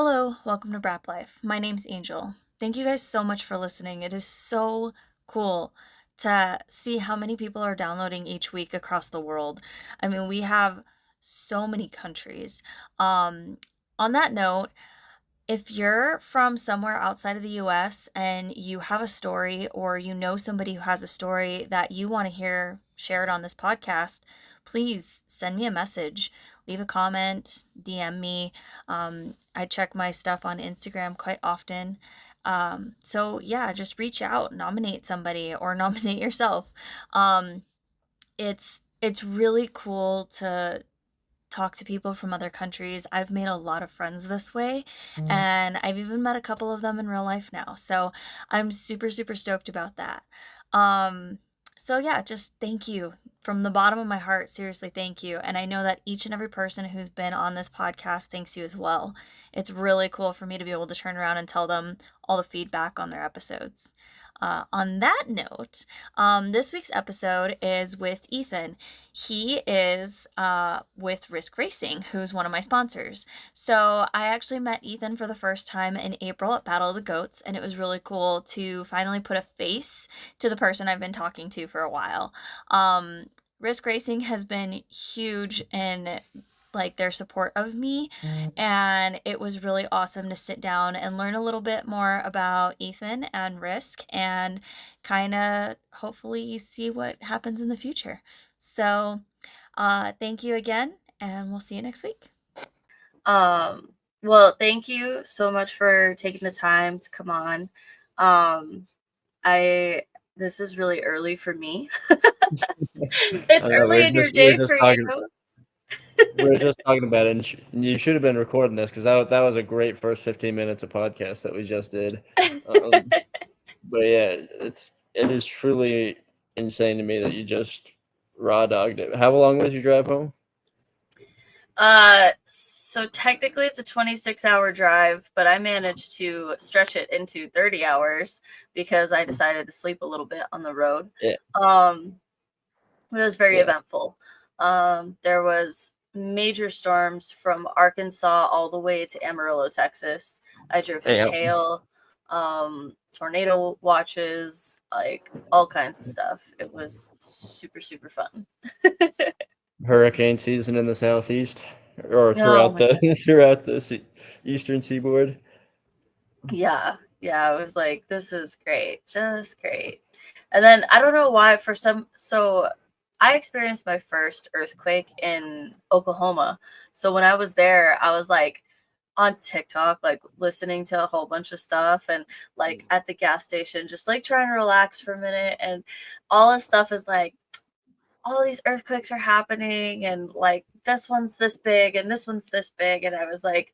Hello, welcome to Brap Life. My name's Angel. Thank you guys so much for listening. It is so cool to see how many people are downloading each week across the world. I mean, we have so many countries. On that note, if you're from somewhere outside of the US and you have a story or you know somebody who has a story that you want to hear shared on this podcast, please send me a message, leave a comment, DM me. I check my stuff on Instagram quite often. So yeah, just reach out, nominate somebody or nominate yourself. Um, it's really cool to talk to people from other countries. I've made a lot of friends this way, and I've even met a couple of them in real life now. So I'm super, super stoked about that. Um, so yeah, just thank you from the bottom of my heart. Seriously, thank you. And I know that each and every person who's been on this podcast thanks you as well. It's really cool for me to be able to turn around and tell them all the feedback on their episodes. On that note, this week's episode is with Ethan. He is with Risk Racing, who's one of my sponsors. So I actually met Ethan for the first time in April at Battle of the Goats, and it was really cool to finally put a face to the person I've been talking to for a while. Risk Racing has been huge in like their support of me, and it was really awesome to sit down and learn a little bit more about Ethan and Risk and kind of hopefully see what happens in the future. So thank you again, and we'll see you next week. Well, thank you so much for taking the time to come on. This is really early for me. It's I know early in your day for you. we were just talking about it, and you should have been recording this because that was a great first 15 minutes of podcast that we just did. But yeah, it is truly insane to me that you just raw dogged it. How long was your drive home? So technically it's a 26-hour drive, but I managed to stretch it into 30 hours because I decided to sleep a little bit on the road. Yeah. It was very eventful. There was major storms from Arkansas all the way to Amarillo, Texas. I drove through hail, tornado watches, like all kinds of stuff. It was super, super fun. Hurricane season in the southeast, or Oh my God. throughout the eastern seaboard. Yeah, it was like, this is great, just great. And then I don't know why so I experienced my first earthquake in Oklahoma. So when I was there, I was like on TikTok, like listening to a whole bunch of stuff and like at the gas station, just like trying to relax for a minute. And all this stuff is like, all these earthquakes are happening and like this one's this big and this one's this big. And I was like,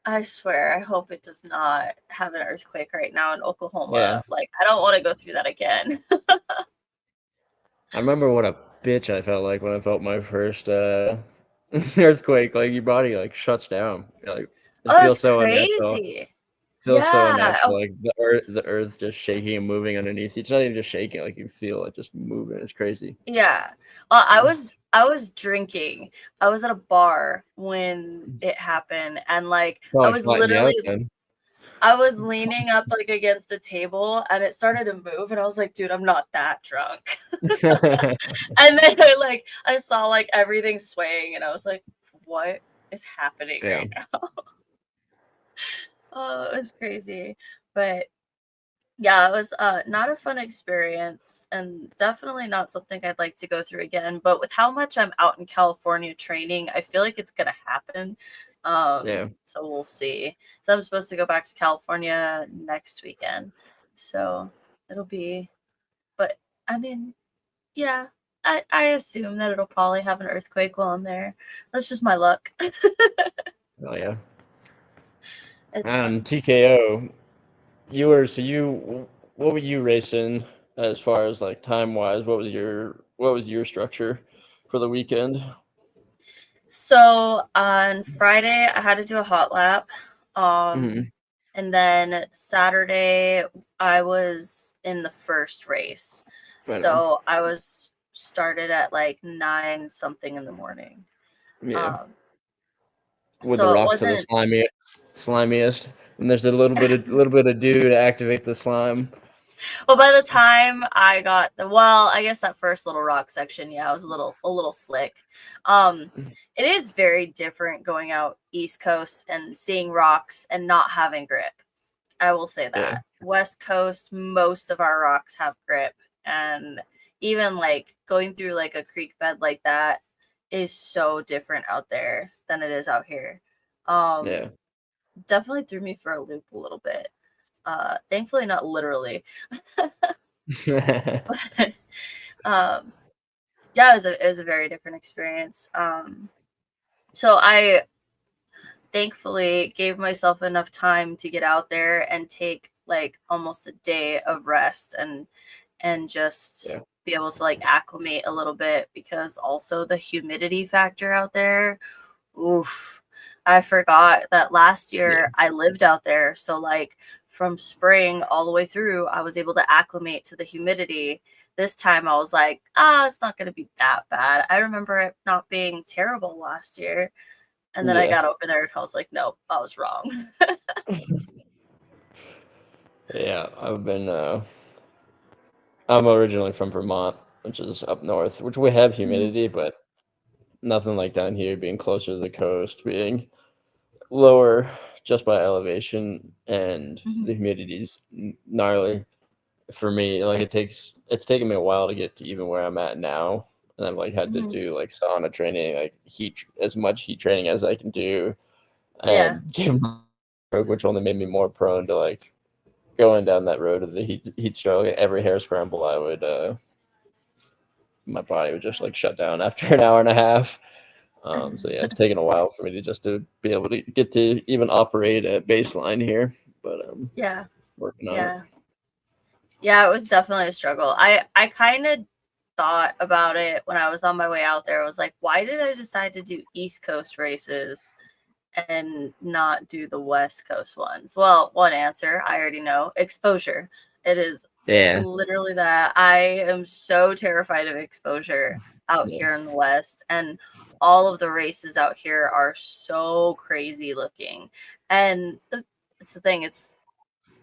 I swear, I hope it does not have an earthquake right now in Oklahoma. Yeah. Like, I don't want to go through that again. I remember what a bitch I felt like when I felt my first earthquake. Like your body like shuts down. Like it Oh, feels it's so unnatural. crazy. Feels so Yeah. unnatural. Like the earth just shaking and moving underneath. It's not even just shaking. Like you feel it just moving. It's crazy. Yeah. Well, I was drinking. I was at a bar when it happened, and like I Probably was flatten you out literally then. I was leaning up like against the table and it started to move and I was like, dude, I'm not that drunk. And then I saw like everything swaying and I was like, what is happening Yeah. right now? Oh, it was crazy. But yeah, it was not a fun experience and definitely not something I'd like to go through again. But with how much I'm out in California training, I feel like it's gonna happen. Yeah. So we'll see. So I'm supposed to go back to California next weekend. So it'll be, but I mean, yeah, I assume that it'll probably have an earthquake while I'm there. That's just my luck. Oh yeah. It's And fun. TKO, what were you racing as far as like time wise? What was your structure for the weekend? So on Friday, I had to do a hot lap. Mm-hmm. And then Saturday, I was in the first race. Right on. So I was started at like 9 something in the morning. Yeah. Um, with the So it rocks that are wasn't. slimiest, and there's a little bit of dew to activate the slime. Well, by the time I got I guess that first little rock section, yeah, it was a little slick. It is very different going out East Coast and seeing rocks and not having grip. I will say Yeah, that. West Coast, most of our rocks have grip, and even like going through like a creek bed like that is so different out there than it is out here. Um, yeah. Definitely threw me for a loop a little bit. Thankfully not literally. um, yeah, it was a very different experience. So I thankfully gave myself enough time to get out there and take like almost a day of rest and Yeah, just be able to like acclimate a little bit, because also the humidity factor out there. Oof. I forgot that last yeah, year I lived out there. So, like, from spring all the way through, I was able to acclimate to the humidity. This time I was like, it's not going to be that bad. I remember it not being terrible last year. And then I yeah, got over there and I was like, nope, I was wrong. yeah. I'm originally from Vermont, which is up north, which we have Mhm, humidity, but nothing like down here, being closer to the coast, being lower just by elevation, and mhm. the humidity's gnarly for me. Like it's taken me a while to get to even where I'm at now, and I've like had to Mhm. do like sauna training, like as much heat training as I can do, Yeah. and give my stroke, which only made me more prone to like going down that road of the heat stroke. Every hair scramble, my body would just like shut down after an hour and a half. So yeah, it's taken a while for me to be able to get to even operate at baseline here, but Yeah. working on it. Yeah. Yeah, it was definitely a struggle. I kind of thought about it when I was on my way out there. I was like, why did I decide to do East Coast races and not do the West Coast ones? Well, one answer, I already know, exposure. It is Yeah, literally that. I am so terrified of exposure out yeah, here in the West, and all of the races out here are so crazy looking. And it's the thing,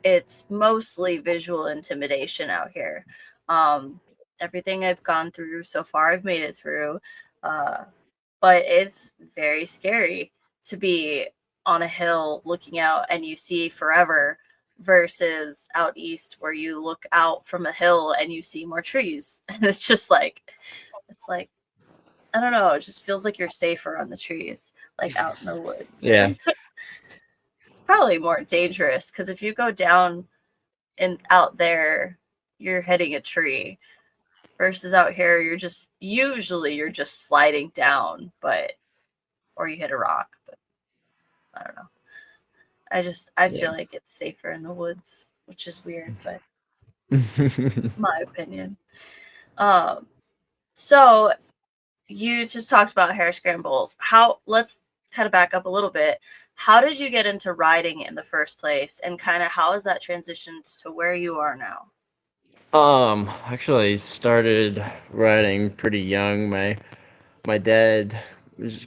it's mostly visual intimidation out here. Um, Everything I've gone through so far, I've made it through. Uh, but it's very scary to be on a hill looking out and you see forever versus out east where you look out from a hill and you see more trees. And it's like, I don't know, it just feels like you're safer on the trees, like out in the woods. yeah, It's probably more dangerous because if you go down and out there you're hitting a tree versus out here you're just sliding down, but or you hit a rock, but I don't know. I feel yeah. like it's safer in the woods, which is weird, but my opinion. um so you just talked about hair scrambles. How Let's kind of back up a little bit. How did you get into riding in the first place, and kind of how has that transitioned to where you are now? Actually started riding pretty young. My dad was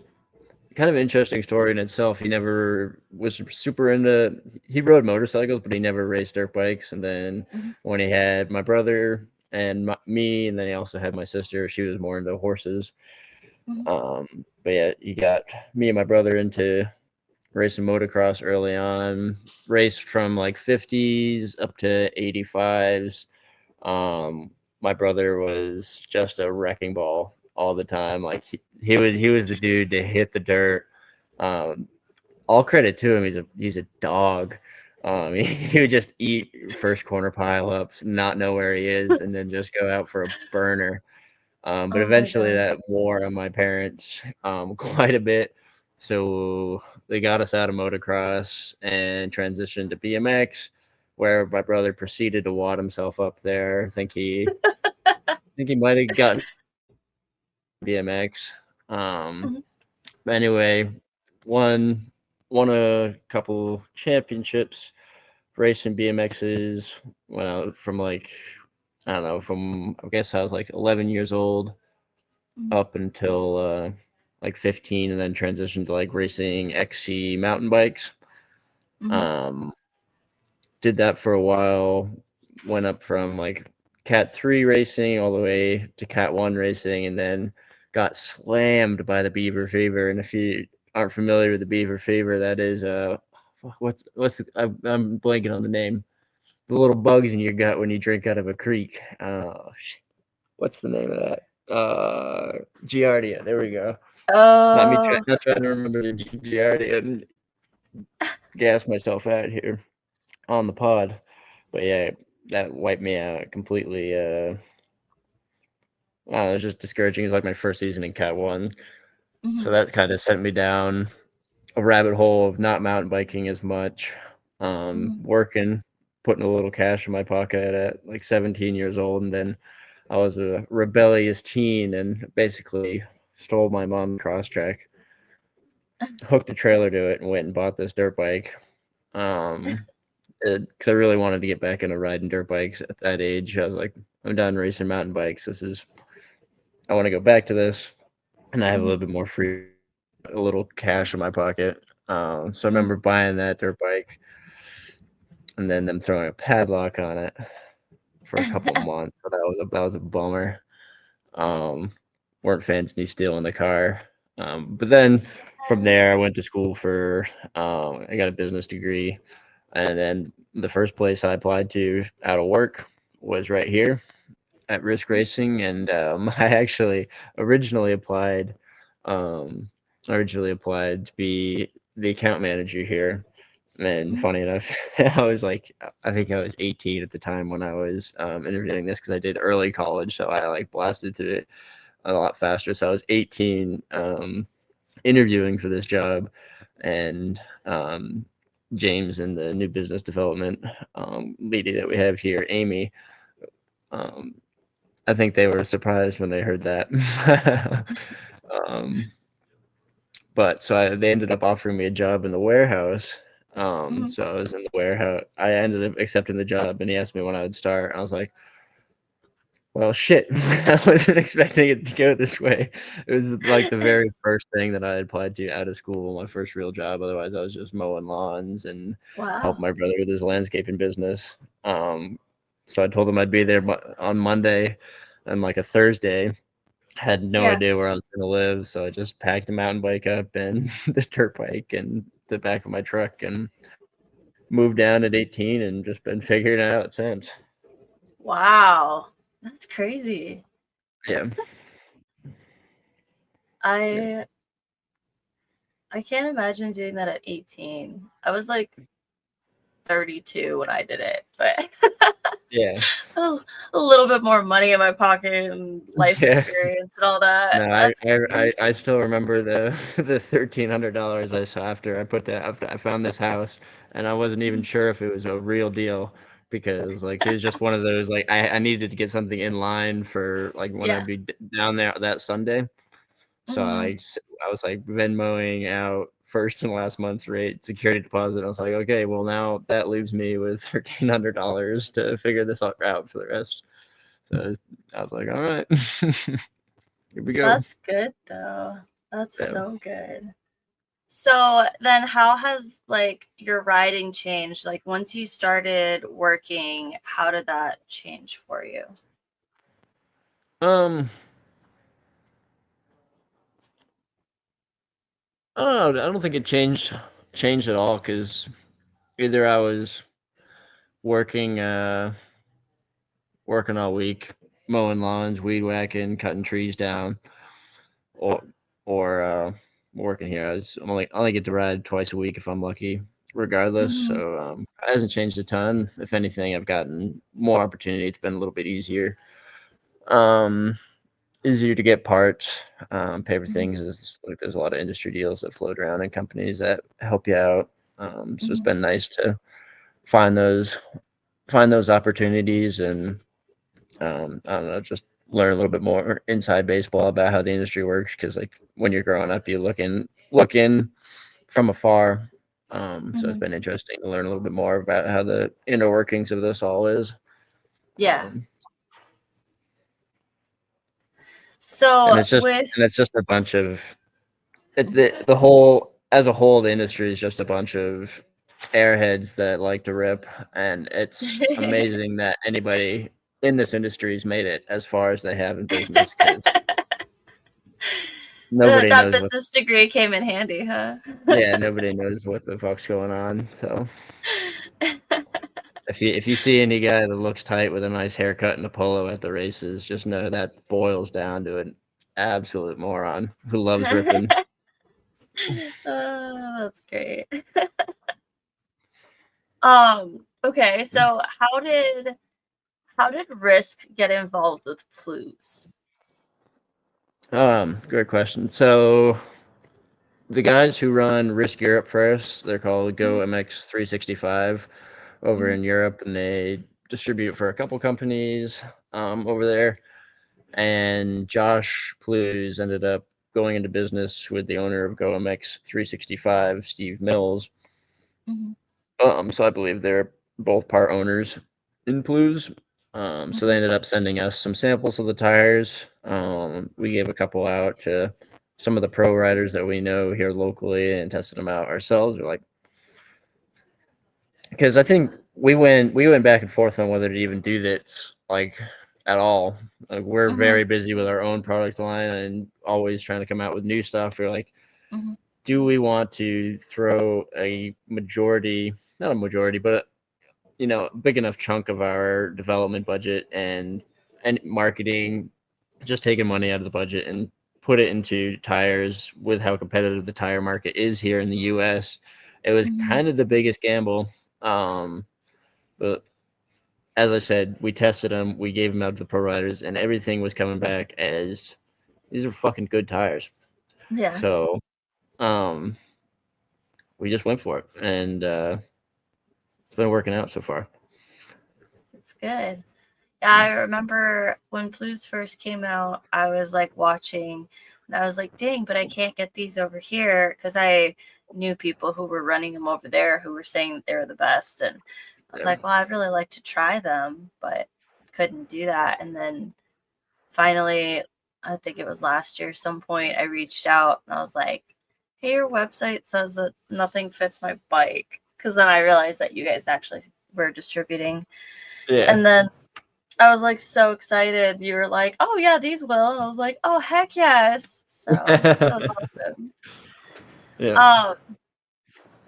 kind of an interesting story in itself. He never was super into. He rode motorcycles, but he never raced dirt bikes. And then Mhm, when he had my brother and me, and then he also had my sister, she was more into horses. mhm, But yeah, he got me and my brother into racing motocross early on. Raced from like 50s up to 85s. Um, my brother was just a wrecking ball all the time. Like he was the dude to hit the dirt. Um, all credit to him. He's a dog. He would just eat first corner pileups, not know where he is, and then just go out for a burner. But oh my eventually god. that wore on my parents quite a bit. So they got us out of motocross and transitioned to BMX, where my brother proceeded to wad himself up there. I think he might have gotten BMX. Um, Mhm, but anyway, won won a couple championships racing BMXs when I was from like I don't know, from I guess I was like 11 years old mhm. up until like 15, and then transitioned to like racing XC mountain bikes. Mhm. Um, did that for a while. Went up from like Cat 3 racing all the way to Cat 1 racing, and then got slammed by the Beaver Fever. And if you aren't familiar with the Beaver Fever, that is I'm blanking on the name. The little bugs in your gut when you drink out of a creek. What's the name of that? Giardia. There we go. Oh. Not trying to remember the Giardia and gas myself out here on the pod. But yeah, that wiped me out completely. It was just discouraging. It was like my first season in Cat 1. So Mhm. that kind of sent me down a rabbit hole of not mountain biking as much, Mhm. working, putting a little cash in my pocket at like 17 years old. And then I was a rebellious teen and basically stole my mom's cross track, hooked a trailer to it, and went and bought this dirt bike. Um, because I really wanted to get back into riding dirt bikes at that age. I was like, I'm done racing mountain bikes. I want to go back to this, and I have a little Mhm. bit more free, a little cash in my pocket. So I remember Mhm. buying that dirt bike, and then them throwing a padlock on it for a couple months. So that was a bummer. Um, weren't fans of me stealing the car. But then from there, I went to school for. I got a business degree, and then the first place I applied to out of work was right here at Risk Racing, and I actually originally applied, um, originally applied to be the account manager here. And Mhm. funny enough, I was like, I think I was 18 at the time when I was interviewing this because I did early college, so I like blasted through it a lot faster. So I was 18 interviewing for this job, and James and the new business development lady that we have here, Amy. Um, I think they were surprised when they heard that. um, they ended up offering me a job in the warehouse. Mhm. So I was in the warehouse. I ended up accepting the job, and he asked me when I would start. I was like, "Well, shit, I wasn't expecting it to go this way." It was like the very first thing that I applied to out of school, my first real job. Otherwise, I was just mowing lawns and Wow. helping my brother with his landscaping business. So I told him I'd be there on Monday and like a Thursday. Had no Yeah. idea where I was gonna live, so I just packed a mountain bike up and the dirt bike and the back of my truck and moved down at 18 and just been figuring it out since. Wow. That's crazy. Yeah. Yeah. I I can't imagine doing that at 18. I was like 32 when I did it, but Yeah. a, a little bit more money in my pocket and life Yeah. experience and all that. No, That's I crazy. still remember the the $1,300 I saw after I found this house, and I wasn't even Mhm. sure if it was a real deal because like it was just one of those like I needed to get something in line for like when Yeah. I'd be down there that Sunday. So Mhm. I was like Venmoing out first and last month's rate security deposit. I was like, okay, well now that leaves me with $1,300 to figure this out for the rest. So I was like, all right, here we go. That's good though. That's Yeah. so good. So then how has like your riding changed? Like once you started working, how did that change for you? Um, I don't know. I don't think it changed at all because either I was working working all week, mowing lawns, weed whacking, cutting trees down, or working here. I only get to ride twice a week if I'm lucky, regardless. Mhm. So it hasn't changed a ton. If anything, I've gotten more opportunity. It's been a little bit easier. Um, Easier to get parts, pay for Mhm. things. Is like there's a lot of industry deals that float around and companies that help you out. So it's Mhm. been nice to find those opportunities and I don't know, just learn a little bit more inside baseball about how the industry works. Because like when you're growing up, you look in from afar. So it's Mhm. been interesting to learn a little bit more about how the inner workings of this all is. Yeah. Um, So and with it's just a bunch of the whole as a whole, the industry is just a bunch of airheads that like to rip, and it's amazing that anybody in this industry has made it as far as they have in business, because nobody That knows what. business degree came in handy, huh? Yeah, nobody knows what the fuck's going on. So if you see any guy that looks tight with a nice haircut and a polo at the races, just know that boils down to an absolute moron who loves ripping. Oh, that's great. Okay, so how did Risk get involved with Plews? Great question. So the guys who run Risk Europe first, they're called Go Mhm, MX 365 over mhm, in Europe, and they distribute for a couple companies over there. And Josh Plews ended up going into business with the owner of Go MX 365, Steve Mills. mhm, So I believe they're both part owners in Plews. So they mhm, ended up sending us some samples of the tires. We gave a couple out to some of the pro riders that we know here locally and tested them out ourselves. We're like, because I think we went back and forth on whether to even do this like at all. Like, we're mhm, very busy with our own product line and always trying to come out with new stuff. We're like, mhm, do we want to throw a majority, not a majority, but big enough chunk of our development budget and marketing, just taking money out of the budget and put it into tires with how competitive the tire market is here in the US. It was mhm. kind of the biggest gamble. Um, but as I said, we tested them, we gave them out to the pro riders, and everything was coming back as these are fucking good tires. Yeah, So um, we just went for it, and it's been working out so far. it's good. Yeah, I remember when Plews first came out, I was like watching, and I was like, dang, but I can't get these over here because I knew people who were running them over there who were saying that they were the best. And I was Yeah. like, well, I'd really like to try them, but couldn't do that. And then finally, I think it was last year, some point, I reached out and I was like, hey, your website says that nothing fits my bike. Because then I realized that you guys actually were distributing. Yeah. And then I was like so excited. You were like, "Oh yeah, these will." And I was like, "Oh heck yes!" So that was awesome. Yeah. Um,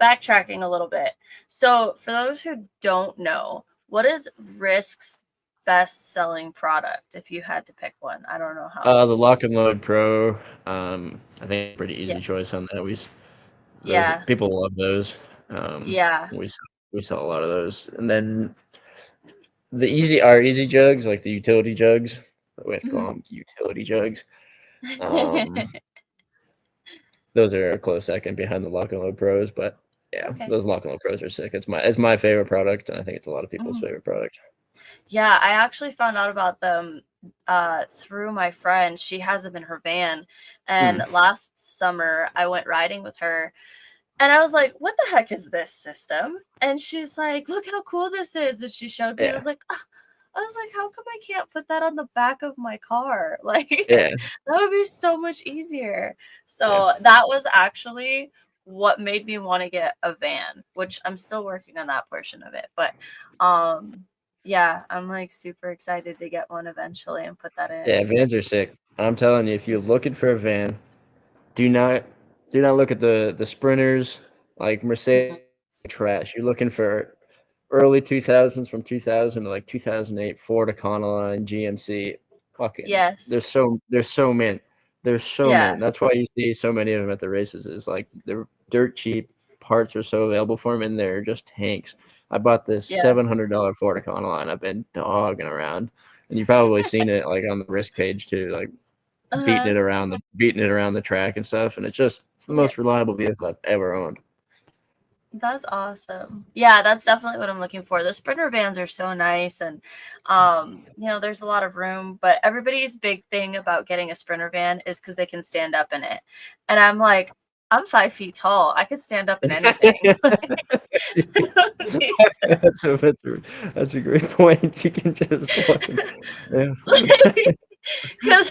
Backtracking a little bit. So for those who don't know, what is Risk's best-selling product? If you had to pick one, I don't know how. The Lock and Load Pro. I think pretty Yeah, easy choice on that. Those yeah, people love those. Um, yeah. we s- we sell a lot of those, and then our easy jugs, like the utility jugs. We have to call Mhm. them utility jugs. Um, those are a close second behind the Lock and Load Pros, but yeah, Okay. those Lock and Load Pros are sick. It's my favorite product, and I think it's a lot of people's Mhm. favorite product. Yeah, I actually found out about them through my friend. She has them in her van, and Mm, last summer I went riding with her. And I was like, "What the heck is this system?" And she's like, "Look how cool this is." And she showed me. And I yeah, was like, "Ah." I was like, "How come I can't put that on the back of my car? Like yeah, that would be so much easier." yeah. So that was actually what made me want to get a van, which I'm still working on that portion of it. But yeah, I'm like super excited to get one eventually and put that in Yeah, vans are because sick. I'm telling you, if you're looking for a van, do not do not look at the sprinters like Mercedes trash. You're looking for early 2000s from 2000 to like 2008 Ford Econoline GMC. Fucking yes. they're so mint. They're so Yeah. mint. That's why you see so many of them at the races. Is like they're dirt cheap. Parts are so available for them, and they're just tanks. I bought this Yeah. $700 Ford Econoline. I've been dogging around, and you've probably seen it like on the risk page too. Like Uh-huh. beating it around the track and stuff, and it's the Yeah. most reliable vehicle I've ever owned. That's awesome. Yeah, that's definitely what I'm looking for. The Sprinter vans are so nice and there's a lot of room, but everybody's big thing about getting a Sprinter van is because they can stand up in it. And I'm like, I'm 5 feet tall. I could stand up in anything. I don't need That's a great point. You can just fucking yeah. because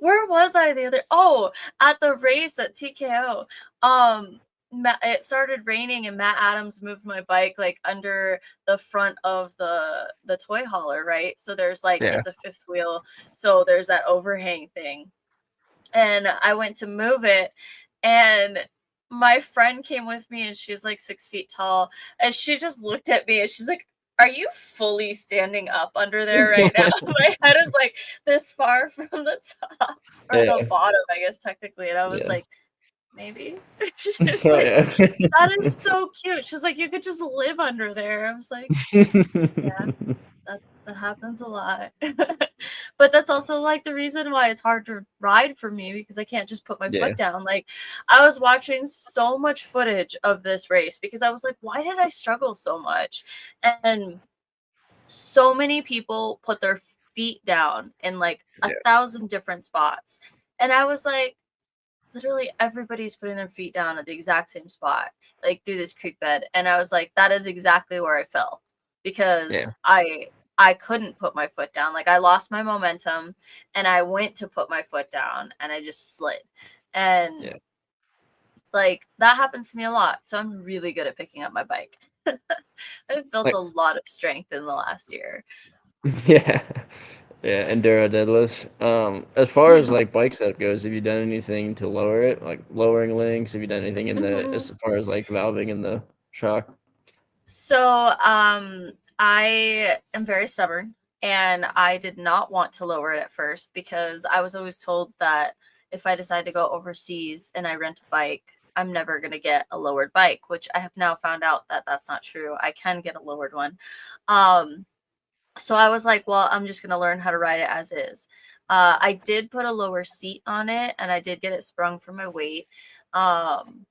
where was I the other? Oh, at the race at TKO. It started raining and Matt Adams moved my bike like under the front of the toy hauler, right? So there's like Yeah. it's a fifth wheel, so there's that overhang thing. And I went to move it, and my friend came with me, and she's like 6 feet tall, and she just looked at me and she's like, "Are you fully standing up under there right now?" My head is like this far from the top or the Yeah. bottom, I guess technically. And I was Yeah. like, maybe. She's Oh like, yeah. that is so cute. She's like, you could just live under there. I was like, yeah, that happens a lot. But that's also like the reason why it's hard to ride for me, because I can't just put my Yeah. foot down. Like, I was watching so much footage of this race because I was like, why did I struggle so much? And so many people put their feet down in like Yeah. 1,000 different spots. And I was like, literally everybody's putting their feet down at the exact same spot, like through this creek bed. And I was like, that is exactly where I fell, Yeah. because I couldn't put my foot down. Like, I lost my momentum and I went to put my foot down and I just slid. And Yeah. like that happens to me a lot. So I'm really good at picking up my bike. I've built Like a lot of strength in the last year. yeah. Yeah, enduro deadlifts. As far as like bike setup goes, have you done anything to lower it? Like lowering links? Have you done anything in the Mhm. as far as like valving in the shock? So, I am very stubborn, and I did not want to lower it at first because I was always told that if I decide to go overseas and I rent a bike, I'm never going to get a lowered bike, which I have now found out that that's not true. I can get a lowered one. Um, so I was like, well, I'm just going to learn how to ride it as is. I did put a lower seat on it, and I did get it sprung for my weight. Um,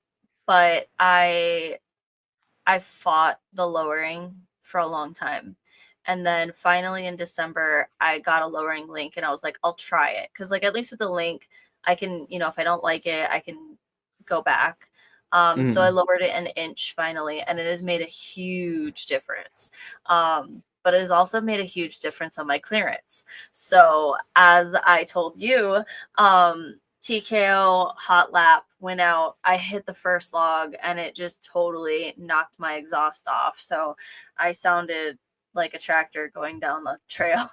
but I fought the lowering for a long time. And then finally in December, I got a lowering link and I was like, I'll try it. Cause like at least with the link, I can, if I don't like it, I can go back. So I Mhm. lowered it an inch finally, and it has made a huge difference. But it has also made a huge difference on my clearance. So as I told you, TKO hot lap went out. I hit the first log and it just totally knocked my exhaust off. So I sounded like a tractor going down the trail.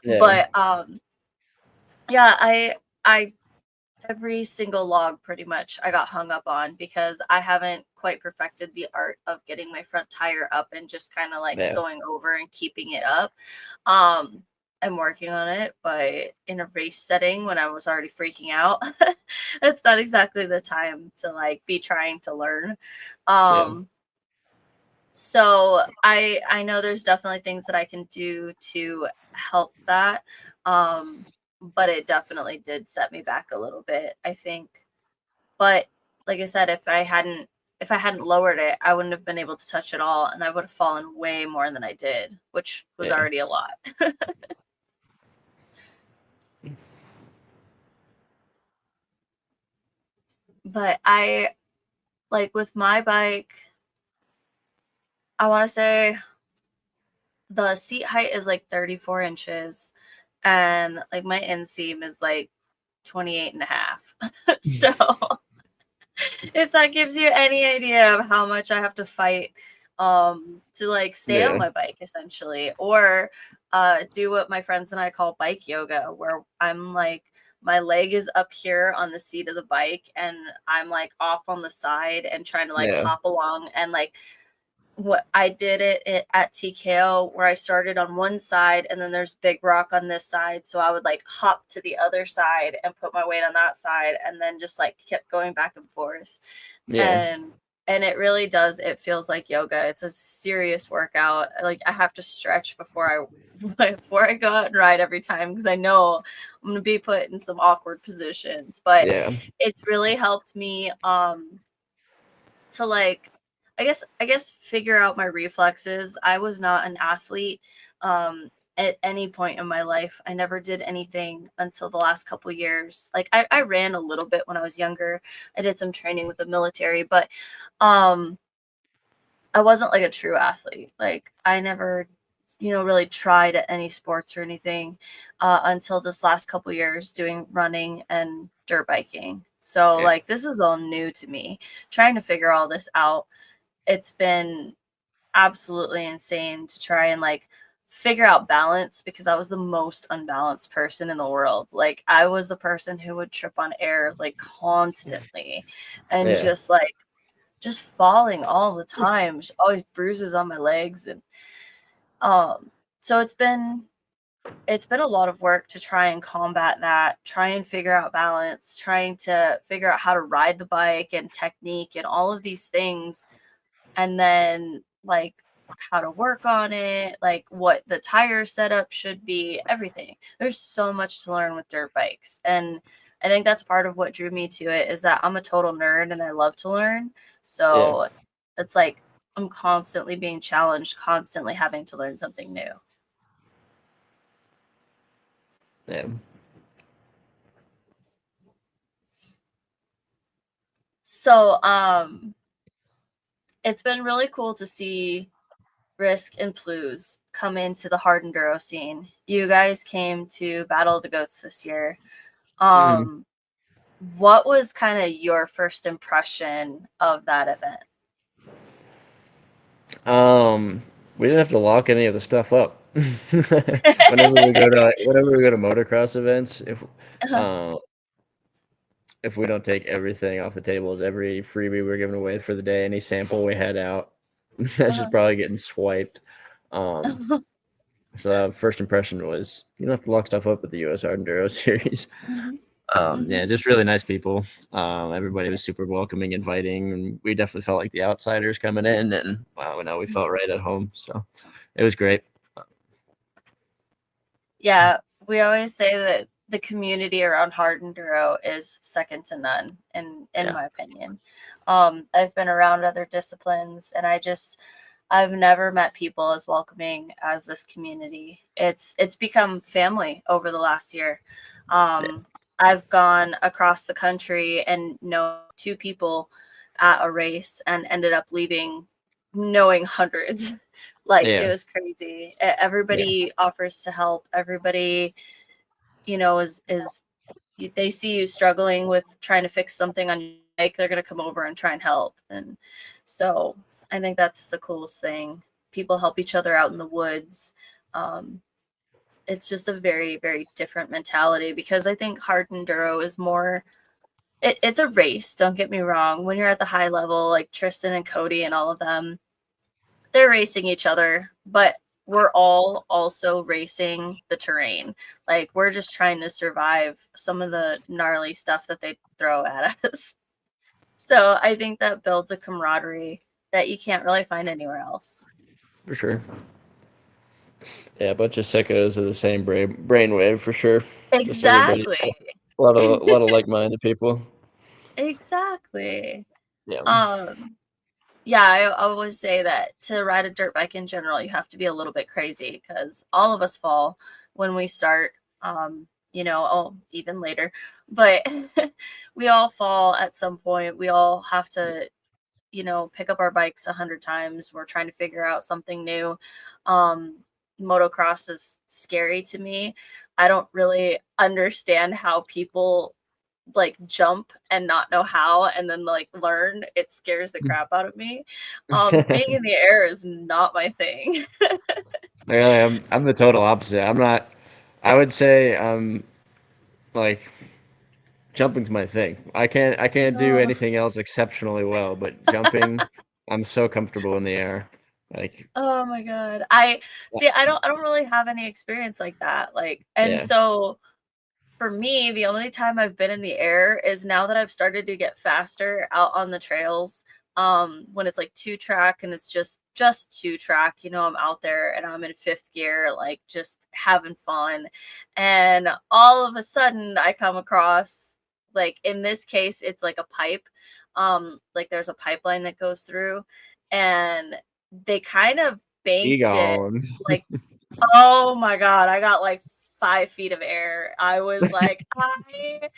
Yeah. But yeah, I every single log pretty much I got hung up on because I haven't quite perfected the art of getting my front tire up and just kind of like Yeah. going over and keeping it up. Um, I'm working on it, but in a race setting when I was already freaking out, it's not exactly the time to like be trying to learn. Yeah. So I know there's definitely things that I can do to help that. But it definitely did set me back a little bit, I think. But like I said, if I hadn't lowered it, I wouldn't have been able to touch it all, and I would have fallen way more than I did, which was Yeah. already a lot. But I like with my bike, I want to say the seat height is like 34 inches, and like my inseam is like 28 and a half. So if that gives you any idea of how much I have to fight to like stay on Yeah. my bike essentially, or do what my friends and I call bike yoga, where I'm like my leg is up here on the seat of the bike and I'm like off on the side and trying to like Yeah. hop along. And like what I did at TKO, where I started on one side and then there's big rock on this side, so I would like hop to the other side and put my weight on that side and then just like kept going back and forth. Yeah. And it really does, it feels like yoga. It's a serious workout. Like, I have to stretch before I go out and ride every time, because I know I'm going to be put in some awkward positions. But Yeah. it's really helped me to like, I guess figure out my reflexes. I was not an athlete at any point in my life. I never did anything until the last couple years. Like, I ran a little bit when I was younger. I did some training with the military, but um I wasn't like a true athlete. Like, I never really tried at any sports or anything until this last couple years doing running and dirt biking. So Yeah. like this is all new to me, trying to figure all this out. It's been absolutely insane to try and like figure out balance, because I was the most unbalanced person in the world. Like I was the person who would trip on air like constantly and Yeah. just falling all the time, just always bruises on my legs. And so it's been a lot of work to try and combat that, try and figure out balance, trying to figure out how to ride the bike and technique and all of these things. And then like how to work on it, like what the tire setup should be, everything. There's so much to learn with dirt bikes. And I think that's part of what drew me to it, is that I'm a total nerd and I love to learn. Yeah. So it's like I'm constantly being challenged, constantly having to learn something new. Yeah. So it's been really cool to see Risk and Plews come into the hard enduro scene. You guys came to Battle of the Goats this year. Mhm. What was kind of your first impression of that event? We didn't have to lock any of the stuff up. Whenever we go to motocross events, Uh-huh, uh, if we don't take everything off the tables, every freebie we're giving away for the day, any sample we had out, that's just uh-huh. probably getting swiped. Um, so first impression was you don't have to lock stuff up at the US Hard Enduro Series. Mhm, Yeah, mhm. just really nice people. Everybody was super welcoming, inviting, and we definitely felt like the outsiders coming in, and wow, no, we felt right at home. So it was great. Yeah, we always say that the community around hard enduro is second to none, in Yeah, my opinion. I've been around other disciplines, and I've never met people as welcoming as this community. It's become family over the last year. yeah, I've gone across the country and know two people at a race and ended up leaving knowing hundreds. Like it yeah, was crazy. yeah. Everybody offers to help. Everybody, is they see you struggling with trying to fix something on your bike, they're going to come over and try and help. And so I think that's the coolest thing. People help each other out in the woods. Um, it's just a very, very different mentality, because I think hard enduro is more, it's a race. Don't get me wrong. When you're at the high level, like Tristan and Cody and all of them, they're racing each other, but we're all also racing the terrain. Like we're just trying to survive some of the gnarly stuff that they throw at us. So I think that builds a camaraderie that you can't really find anywhere else. For sure. Yeah, a bunch of sickos of the same brainwave for sure. Just everybody, Exactly. a lot of like-minded people. Exactly. Yeah, Um, yeah, I always say that to ride a dirt bike in general, you have to be a little bit crazy, because all of us fall when we start, even later, but we all fall at some point. We all have to, pick up our bikes 100 times. We're trying to figure out something new. Um, Motocross is scary to me. I don't really understand how people like jump and not know how and then like learn. It scares the crap out of me. Being in the air is not my thing. really, I'm the total opposite. I'm not. I would say like jumping's my thing. I can't do Oh, anything else exceptionally well, but jumping, I'm so comfortable in the air. Like, oh my god. I see. I don't really have any experience like that. Like, and yeah, so for me, the only time I've been in the air is now that I've started to get faster out on the trails. When it's like two track and it's just two track, I'm out there and I'm in fifth gear, like just having fun. And all of a sudden I come across, like in this case, it's like a pipe. Like there's a pipeline that goes through, and they kind of banked it Egon. like, oh my god, I got like 5 feet of air. I was like, I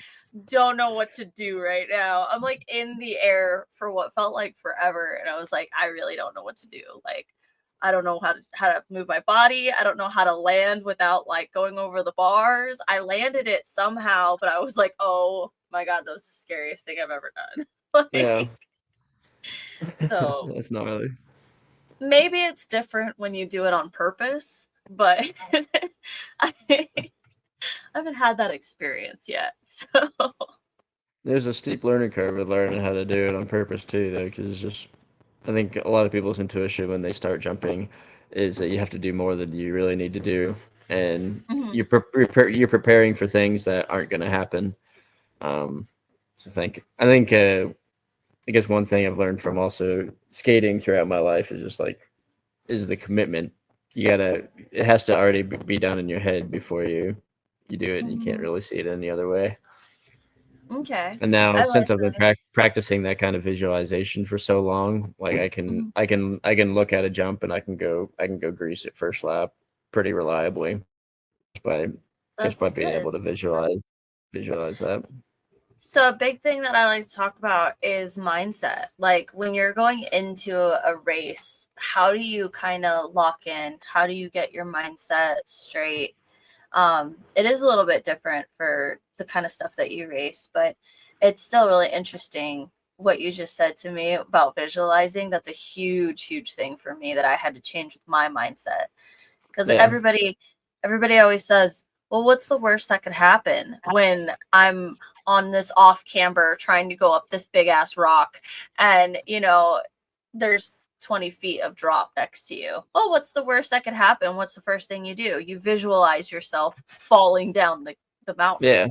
don't know what to do right now. I'm like in the air for what felt like forever. And I was like, I really don't know what to do. Like, I don't know how to move my body. I don't know how to land without like going over the bars. I landed it somehow, but I was like, oh my God, that was the scariest thing I've ever done. Yeah. Like, so That's gnarly. maybe it's different when you do it on purpose, but I haven't had that experience yet. So There's a steep learning curve with learning how to do it on purpose too, though, because it's just I think a lot of people's intuition when they start jumping is that you have to do more than you really need to do, and Mhm. you're preparing for things that aren't going to happen. So I guess one thing I've learned from also skating throughout my life is just like is the commitment. It has to already be done in your head before you do it, and you can't Mhm. really see it any other way. Okay. And now I like since I've been that. practicing that kind of visualization for so long, like Mhm. I can look at a jump and I can go grease it first lap pretty reliably by just That's by being able good. to visualize that. So a big thing that I like to talk about is mindset. Like when you're going into a race, how do you kind of lock in? How do you get your mindset straight? It is a little bit different for the kind of stuff that you race, but it's still really interesting what you just said to me about visualizing. That's a huge, huge thing for me that I had to change with my mindset. Because Yeah, everybody always says, well, what's the worst that could happen when I'm on this off camber trying to go up this big ass rock and there's 20 feet of drop next to you? Oh, what's the worst that could happen? What's the first thing you do? You visualize yourself falling down the mountain. yeah,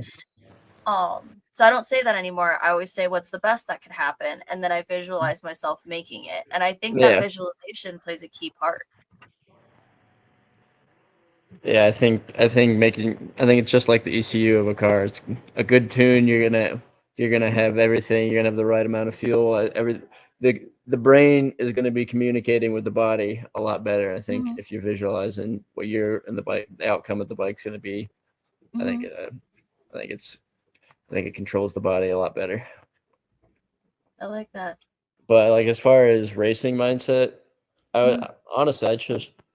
So I don't say that anymore. I always say what's the best that could happen, and then I visualize myself making it. And I think that yeah. visualization plays a key part. Yeah, I think it's just like the ECU of a car. It's a good tune. You're gonna have everything. You're gonna have the right amount of fuel. The brain is gonna be communicating with the body a lot better. I think Mhm. if you're visualizing what you're and the outcome of the bike's gonna be. I think Mhm. I think it's I think it controls the body a lot better. I like that. But like as far as racing mindset, Mhm. honestly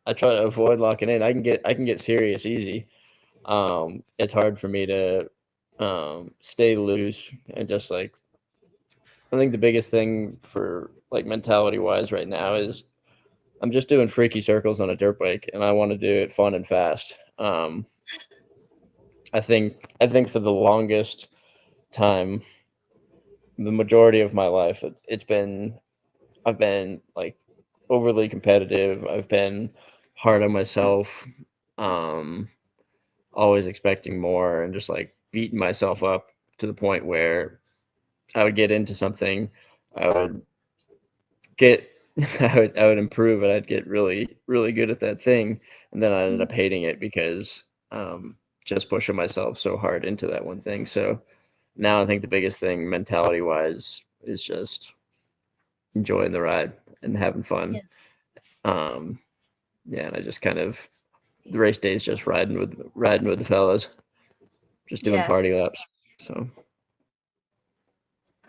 I try to avoid locking in. I can get serious easy. It's hard for me to stay loose and just like I think the biggest thing for like mentality wise right now is I'm just doing freaky circles on a dirt bike and I want to do it fun and fast. I think for the longest time, the majority of my life, it's been I've been like overly competitive. I've been hard on myself. Um, always expecting more and just like beating myself up to the point where I would get into something, I would get I would improve and I'd get really good at that thing, and then I ended Mhm. up hating it because just pushing myself so hard into that one thing. So now I think the biggest thing mentality wise is just enjoying the ride and having fun. Yeah. Um, yeah, and I just kind of the race days just riding with the fellas, just doing Yeah. party laps. So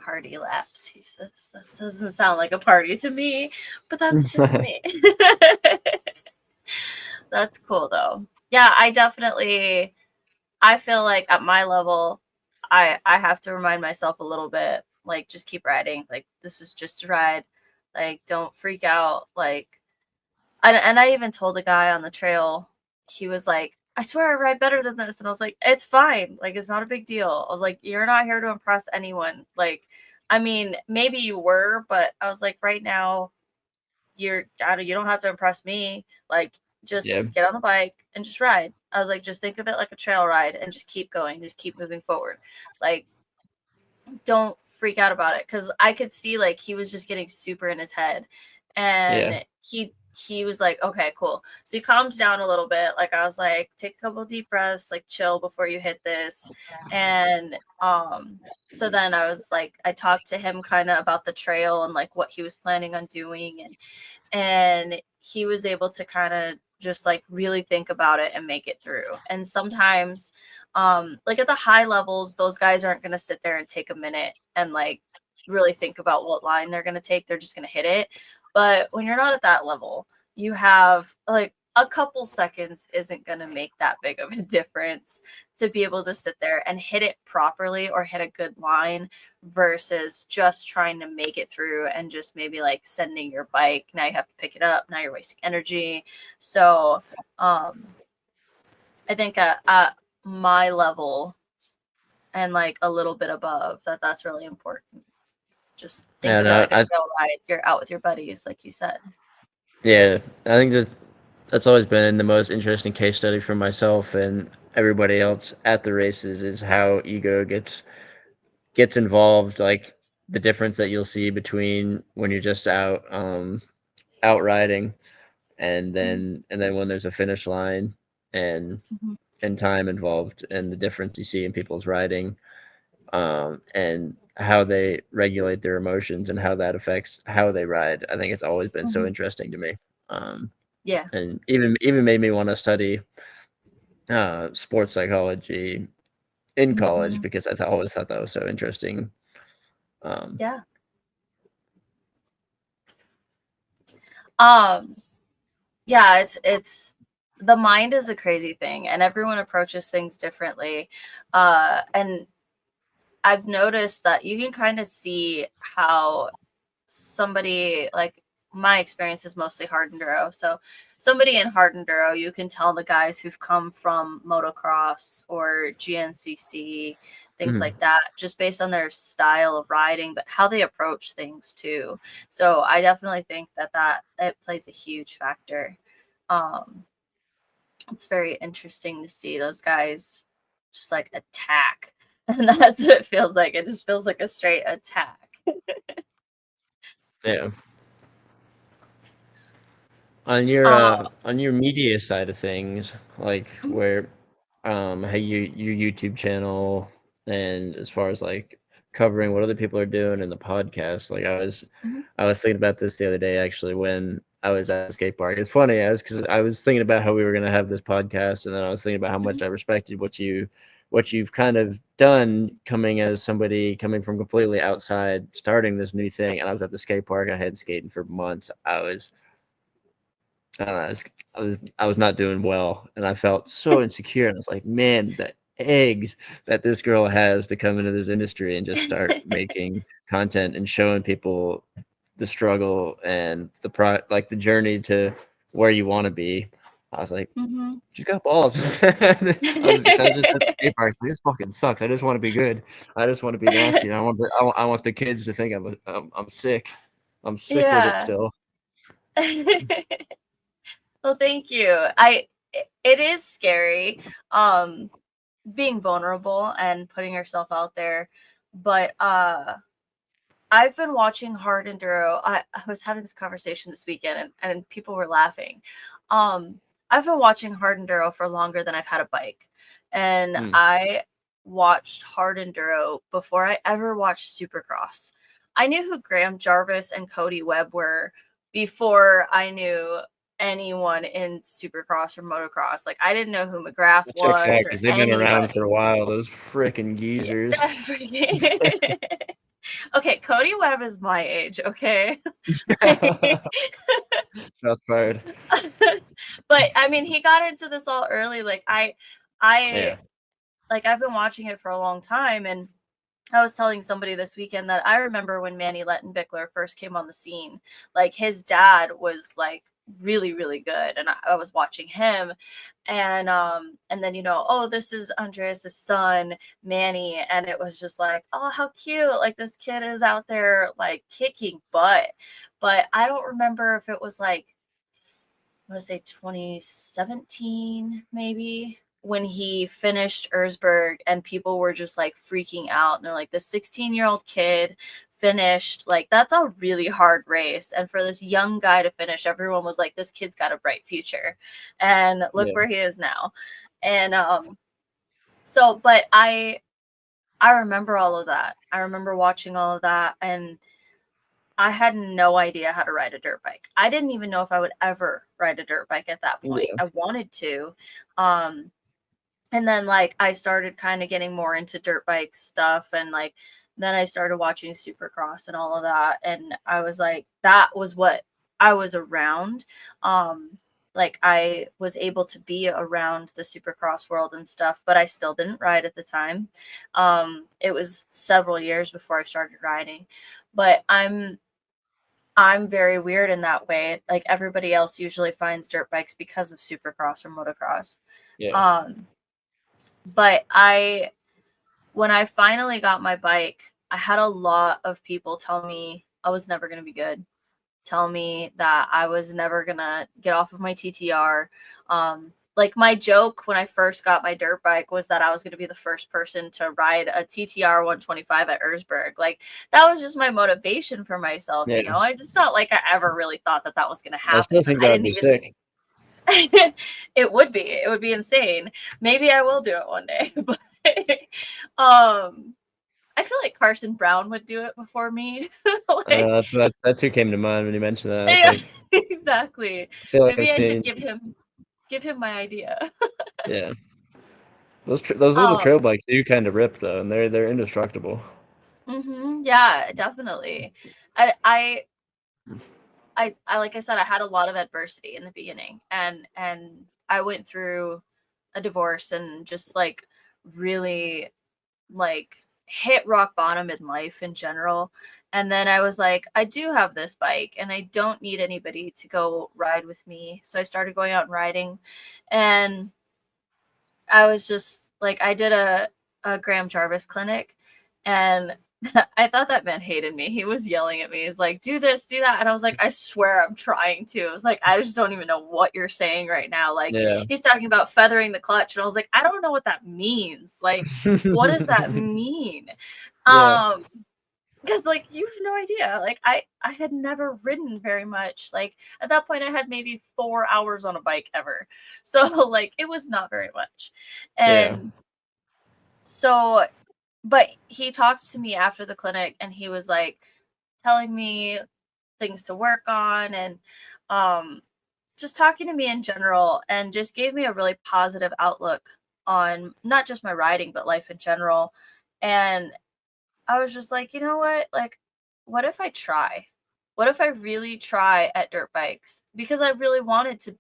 Party laps, he says. That doesn't sound like a party to me, but that's just me. That's cool though. Yeah, I feel like at my level, I have to remind myself a little bit, like just keep riding. Like this is just a ride. Like don't freak out. Like and I even told a guy on the trail, he was like, I swear I ride better than this. And I was like, it's fine. Like, it's not a big deal. I was like, you're not here to impress anyone. Like, I mean, maybe you were, but I was like, right now, you don't have to impress me. Like, just yeah, get on the bike and just ride. I was like, just think of it like a trail ride and just keep going, just keep moving forward. Like, don't freak out about it, because I could see like he was just getting super in his head, yeah, and he was like, okay, cool. So he calmed down a little bit. Like I was like, take a couple deep breaths, like chill before you hit this. And so then I was like, I talked to him kind of about the trail and like what he was planning on doing, and he was able to kind of just like really think about it and make it through. And sometimes like at the high levels, those guys aren't going to sit there and take a minute and like really think about what line they're going to take. They're just going to hit it. But when you're not at that level, you have like a couple seconds isn't going to make that big of a difference to be able to sit there and hit it properly or hit a good line versus just trying to make it through and just maybe like sending your bike. Now you have to pick it up. Now you're wasting energy. So I think at my level and like a little bit above that's really important. Just think Yeah, about no, like a trail ride. You're out with your buddies, like you said. yeah, I think that's always been the most interesting case study for myself and everybody else at the races is how ego gets involved, like the difference that you'll see between when you're just out riding and then when there's a finish line and Mm-hmm. and time involved and the difference you see in people's riding, and how they regulate their emotions and how that affects how they ride. I think it's always been so Mm-hmm. interesting to me. Um, Yeah. and even made me want to study sports psychology in college Mm-hmm. because always thought that was so interesting. Um, Yeah. Um, yeah, it's the mind is a crazy thing and everyone approaches things differently. And I've noticed that you can kind of see how somebody like my experience is mostly hard enduro. So somebody in hard enduro, you can tell the guys who've come from motocross or GNCC, things mhm. like that, just based on their style of riding, but how they approach things too. So I definitely think that it plays a huge factor. Um, it's very interesting to see those guys just like attack. And that's what it feels like. It just feels like a straight attack. Yeah. Um, On your media side of things, like where how your YouTube channel and as far as like covering what other people are doing in the podcast, like mhm, I was thinking about this the other day actually when I was at the skate park. It's funny as because I was thinking about how we were gonna have this podcast, and then I was thinking about how much mhm, I respected what you've kind of done coming as somebody coming from completely outside, starting this new thing. And I was at the skate park. I had skating for months. I was not doing well, and I felt so insecure. And I was like, man, the eggs that this girl has to come into this industry and just start making content and showing people the struggle and like the journey to where you want to be. I was like, mhm. she's got balls. I was just at the skate park. Like, this fucking sucks. I just want to be good. I just want to be nasty. And I want the kids to think I'm sick. I'm sick with it Yeah. still. Well, thank you. It is scary, um, being vulnerable and putting yourself out there, but I've been watching hard enduro. I was having this conversation this weekend and people were laughing. I've been watching hard enduro for longer than I've had a bike. And Mm. I watched hard enduro before I ever watched Supercross. I knew who Graham Jarvis and Cody Webb were before I knew anyone in Supercross or motocross. Like I didn't know who McGrath That checks out was or because they've been around for a anybody. while. Those frickin' geezers. Okay, Cody Webb is my age, okay? Shots fired. But I mean, he got into this all early. I Yeah. like I've been watching it for a long time, and I was telling somebody this weekend that I remember when Manny Lettenbichler first came on the scene. Like his dad was like really, really good, and I was watching him, and then oh, this is Andreas's son, Manny, and it was just like, oh, how cute! Like this kid is out there like kicking butt. But I don't remember if it was like let's say 2017 maybe when he finished Erzberg and people were just like freaking out and they're like the 16-year-old kid finished like that's a really hard race and for this young guy to finish everyone was like this kid's got a bright future and look Yeah. where he is now and so but I remember all of that. I remember watching all of that and I had no idea how to ride a dirt bike. I didn't even know if I would ever ride a dirt bike at that point. Yeah. I wanted to. Um, and then like I started kind of getting more into dirt bike stuff and like then I started watching Supercross and all of that. And I was like, that was what I was around. Like I was able to be around the supercross world and stuff, but I still didn't ride at the time. It was several years before I started riding, but I'm very weird in that way. Like everybody else usually finds dirt bikes because of supercross or motocross. Yeah. Um, but when I finally got my bike, I had a lot of people tell me I was never going to be good, tell me that I was never going to get off of my TTR. Like my joke when I first got my dirt bike was that I was going to be the first person to ride a TTR 125 at Erzberg. Like that was just my motivation for myself, Yeah. you know. I just not like I ever really thought that that was going to I happen. still think I that would didn't be even sick. it would be insane. Maybe I will do it one day. But I feel like Carson Brown would do it before me. Like, That's who came to mind when you mentioned that. I was yeah, like, exactly. I feel like I've Maybe I should seen. give him my idea. Yeah, those little Um, trail bikes do kind of rip though, and they're indestructible. yeah, definitely. I, I, I, like I said, I had a lot of adversity in the beginning, and I went through a divorce and just like really like hit rock bottom in life in general. And then I was like, I do have this bike and I don't need anybody to go ride with me. So I started going out and riding. And I was just like, I did a Graham Jarvis clinic and I thought that man hated me. He was yelling at me. He's like, do this, do that. And I was like, I swear I'm trying to. I was like, I just don't even know what you're saying right now. Like, Yeah. he's talking about feathering the clutch. And I was like, I don't know what that means. Like, what does that mean? Yeah. Because like you have no idea. Like I had never ridden very much. Like at that point I had maybe 4 hours on a bike ever. So like it was not very much. Yeah. And so but he talked to me after the clinic and he was like telling me things to work on and um just talking to me in general and just gave me a really positive outlook on not just my riding but life in general. And I was just like, you know what? Like, what if I try? What if I really try at dirt bikes? Because I really wanted to,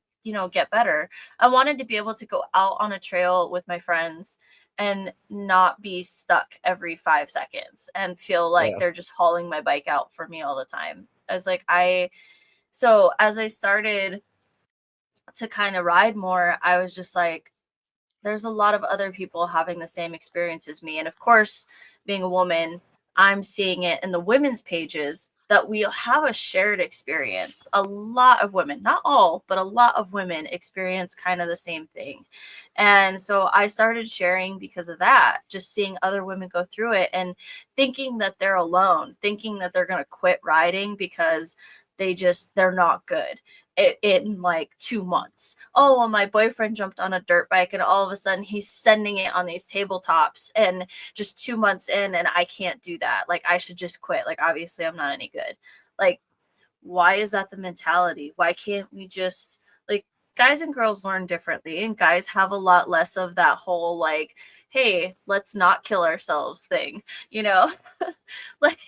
get better. I wanted to be able to go out on a trail with my friends and not be stuck every 5 seconds and feel like Yeah. they're just hauling my bike out for me all the time. I was like, as I started to kind of ride more, I was just like, there's a lot of other people having the same experience as me. And of course, being a woman, I'm seeing it in the women's pages that we have a shared experience. A lot of women, not all, but a lot of women experience kind of the same thing. And so I started sharing because of that, just seeing other women go through it and thinking that they're alone, thinking that they're going to quit riding because they're not good in like 2 months. Oh, well, my boyfriend jumped on a dirt bike and all of a sudden he's sending it on these tabletops and just 2 months in and I can't do that. Like I should just quit. Like obviously I'm not any good. Like why is that the mentality? Why can't we just like guys and girls learn differently and guys have a lot less of that whole like, hey, let's not kill ourselves thing, you know? Like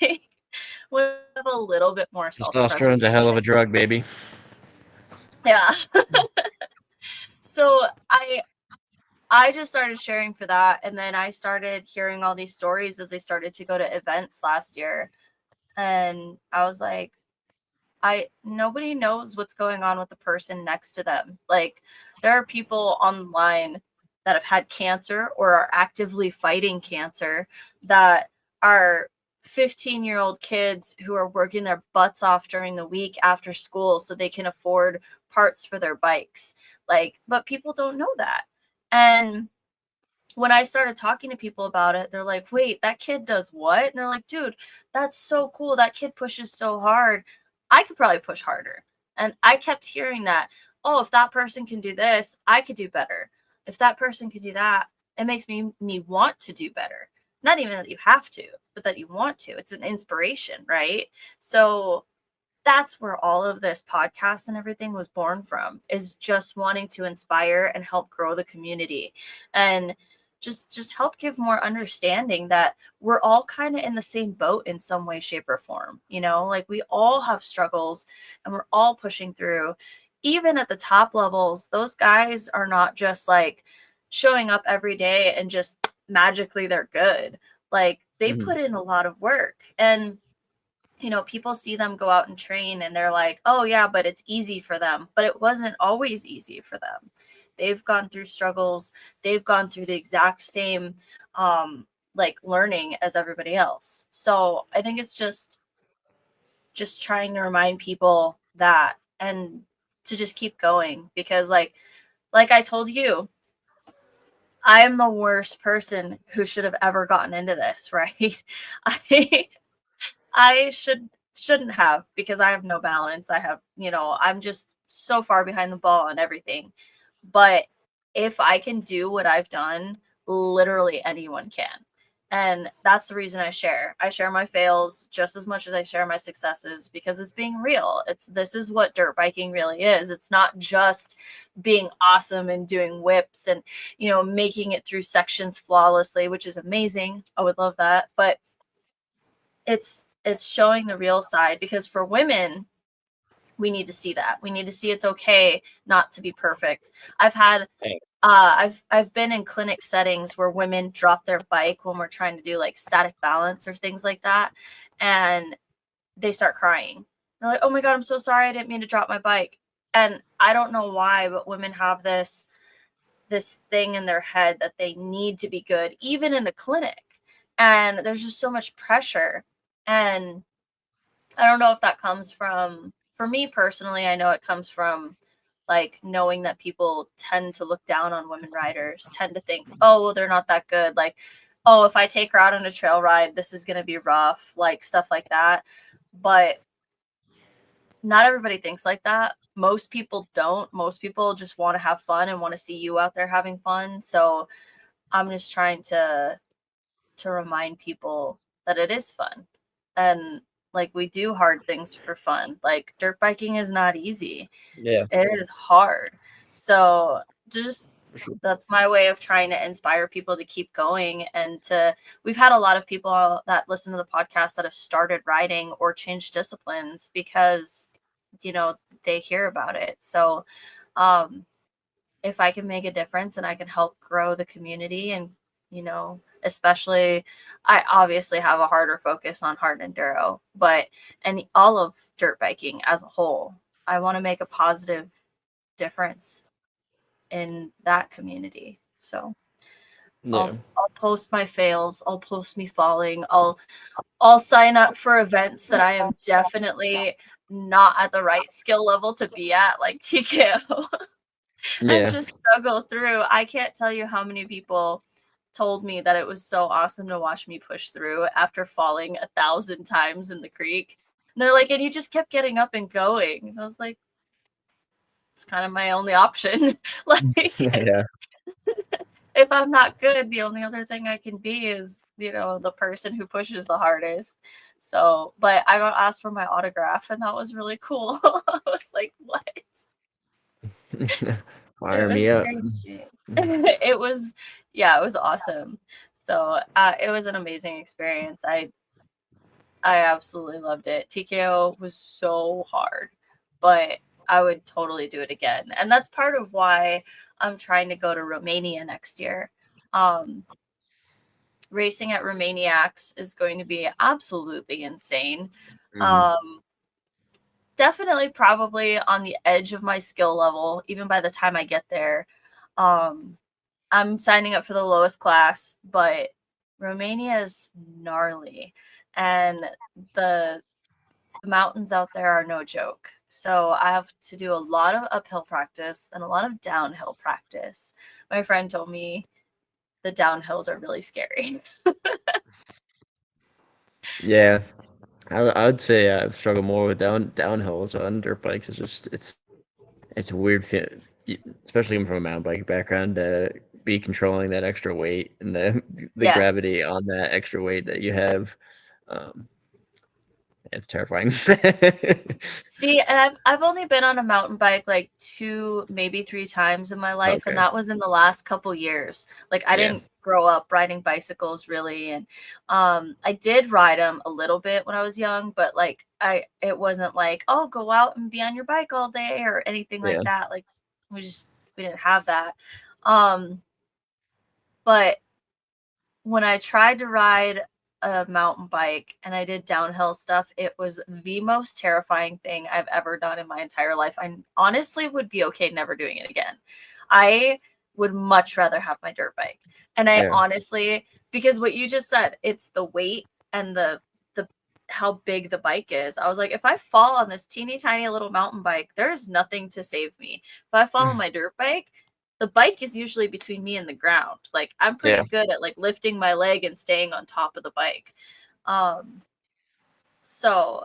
we have a little bit more Testosterone's a hell of a self-preservation. drug, baby. Yeah. So I just started sharing for that and then I started hearing all these stories as I started to go to events last year and I was like nobody knows what's going on with the person next to them. Like there are people online that have had cancer or are actively fighting cancer that are 15-year-old kids who are working their butts off during the week after school so they can afford parts for their bikes. Like but people don't know that. And when I started talking to people about it, they're like, wait, that kid does what? And they're like, dude, that's so cool. That kid pushes so hard. I could probably push harder. And I kept hearing that, oh, if that person can do this, I could do better. If that person can do that, it makes me want to do better. Not even that you have to, but that you want to. It's an inspiration, right? So that's where all of this podcast and everything was born from, is just wanting to inspire and help grow the community. And just help give more understanding that we're all kind of in the same boat in some way, shape, or form. Like we all have struggles and we're all pushing through. Even at the top levels, those guys are not just like showing up every day and just magically they're good. Like they put in a lot of work. And people see them go out and train and they're like, oh, yeah, but it's easy for them. But it wasn't always easy for them. They've gone through struggles. They've gone through the exact same like learning as everybody else. So I think it's just trying to remind people that, and to just keep going, because like I told you, I am the worst person who should have ever gotten into this, right? I I shouldn't have, because I have no balance. I have, I'm just so far behind the ball on everything. But if I can do what I've done, literally anyone can. And that's the reason I share. I share my fails just as much as I share my successes, because it's being real. This is what dirt biking really is. It's not just being awesome and doing whips and, making it through sections flawlessly, which is amazing. I would love that. But it's showing the real side, because for women, we need to see that. We need to see it's okay not to be perfect. I've had I've been in clinic settings where women drop their bike when we're trying to do like static balance or things like that, and they start crying. They're like, "Oh my God, I'm so sorry. I didn't mean to drop my bike." And I don't know why, but women have this thing in their head that they need to be good, even in a clinic. And there's just so much pressure. And I don't know if that comes from, for me personally, I know it comes from like knowing that people tend to look down on women riders, tend to think, oh, well, they're not that good. Like, oh, if I take her out on a trail ride, this is going to be rough, like stuff like that. But not everybody thinks like that. Most people don't. Most people just want to have fun and want to see you out there having fun. So I'm just trying to remind people that it is fun, and like we do hard things for fun. Like dirt biking is not easy. Yeah. It is hard. So just that's my way of trying to inspire people to keep going. And we've had a lot of people that listen to the podcast that have started riding or changed disciplines because they hear about it. So if I can make a difference and I can help grow the community, and especially, I obviously have a harder focus on hard enduro, but and all of dirt biking as a whole, I want to make a positive difference in that community. So Yeah. I'll post my fails, I'll post me falling, I'll sign up for events that I am definitely not at the right skill level to be at, like TKO. And Yeah. just struggle through. I can't tell you how many people told me that it was so awesome to watch me push through after falling 1,000 times in the creek. And they're like, and you just kept getting up and going. And I was like, it's kind of my only option. Like, Yeah. if I'm not good, the only other thing I can be is, the person who pushes the hardest. So, but I got asked for my autograph, and that was really cool. I was like, what? It Fire me was up. crazy. It was, it was awesome. So it was an amazing experience. I absolutely loved it. TKO was so hard, but I would totally do it again. And that's part of why I'm trying to go to Romania next year. Racing at Romaniacs is going to be absolutely insane. Um, Definitely probably on the edge of my skill level, even by the time I get there. I'm signing up for the lowest class, but Romania is gnarly, and the mountains out there are no joke. So I have to do a lot of uphill practice and a lot of downhill practice. My friend told me the downhills are really scary. Yeah. I'd say I've struggled more with downhills on dirt bikes. It's a weird fit, especially coming from a mountain bike background, to be controlling that extra weight and the Yeah. gravity on that extra weight that you have. Um, it's terrifying. See, and I've only been on a mountain bike like 2, maybe 3 times in my life, and Okay. that was in the last couple years. Like I Yeah. didn't grow up riding bicycles really, and I did ride them a little bit when I was young, but like it wasn't like, "Oh, go out and be on your bike all day," or anything like Yeah. that. Like we didn't have that. Um but when I tried to ride a mountain bike and I did downhill stuff, it was the most terrifying thing I've ever done in my entire life. I honestly would be okay never doing it again. I would much rather have my dirt bike. And I Yeah. honestly, because what you just said, it's the weight and the how big the bike is. I was like, if I fall on this teeny tiny little mountain bike, there's nothing to save me. If I fall on my dirt bike, the bike is usually between me and the ground. Like I'm pretty Yeah. good at like lifting my leg and staying on top of the bike. Um, so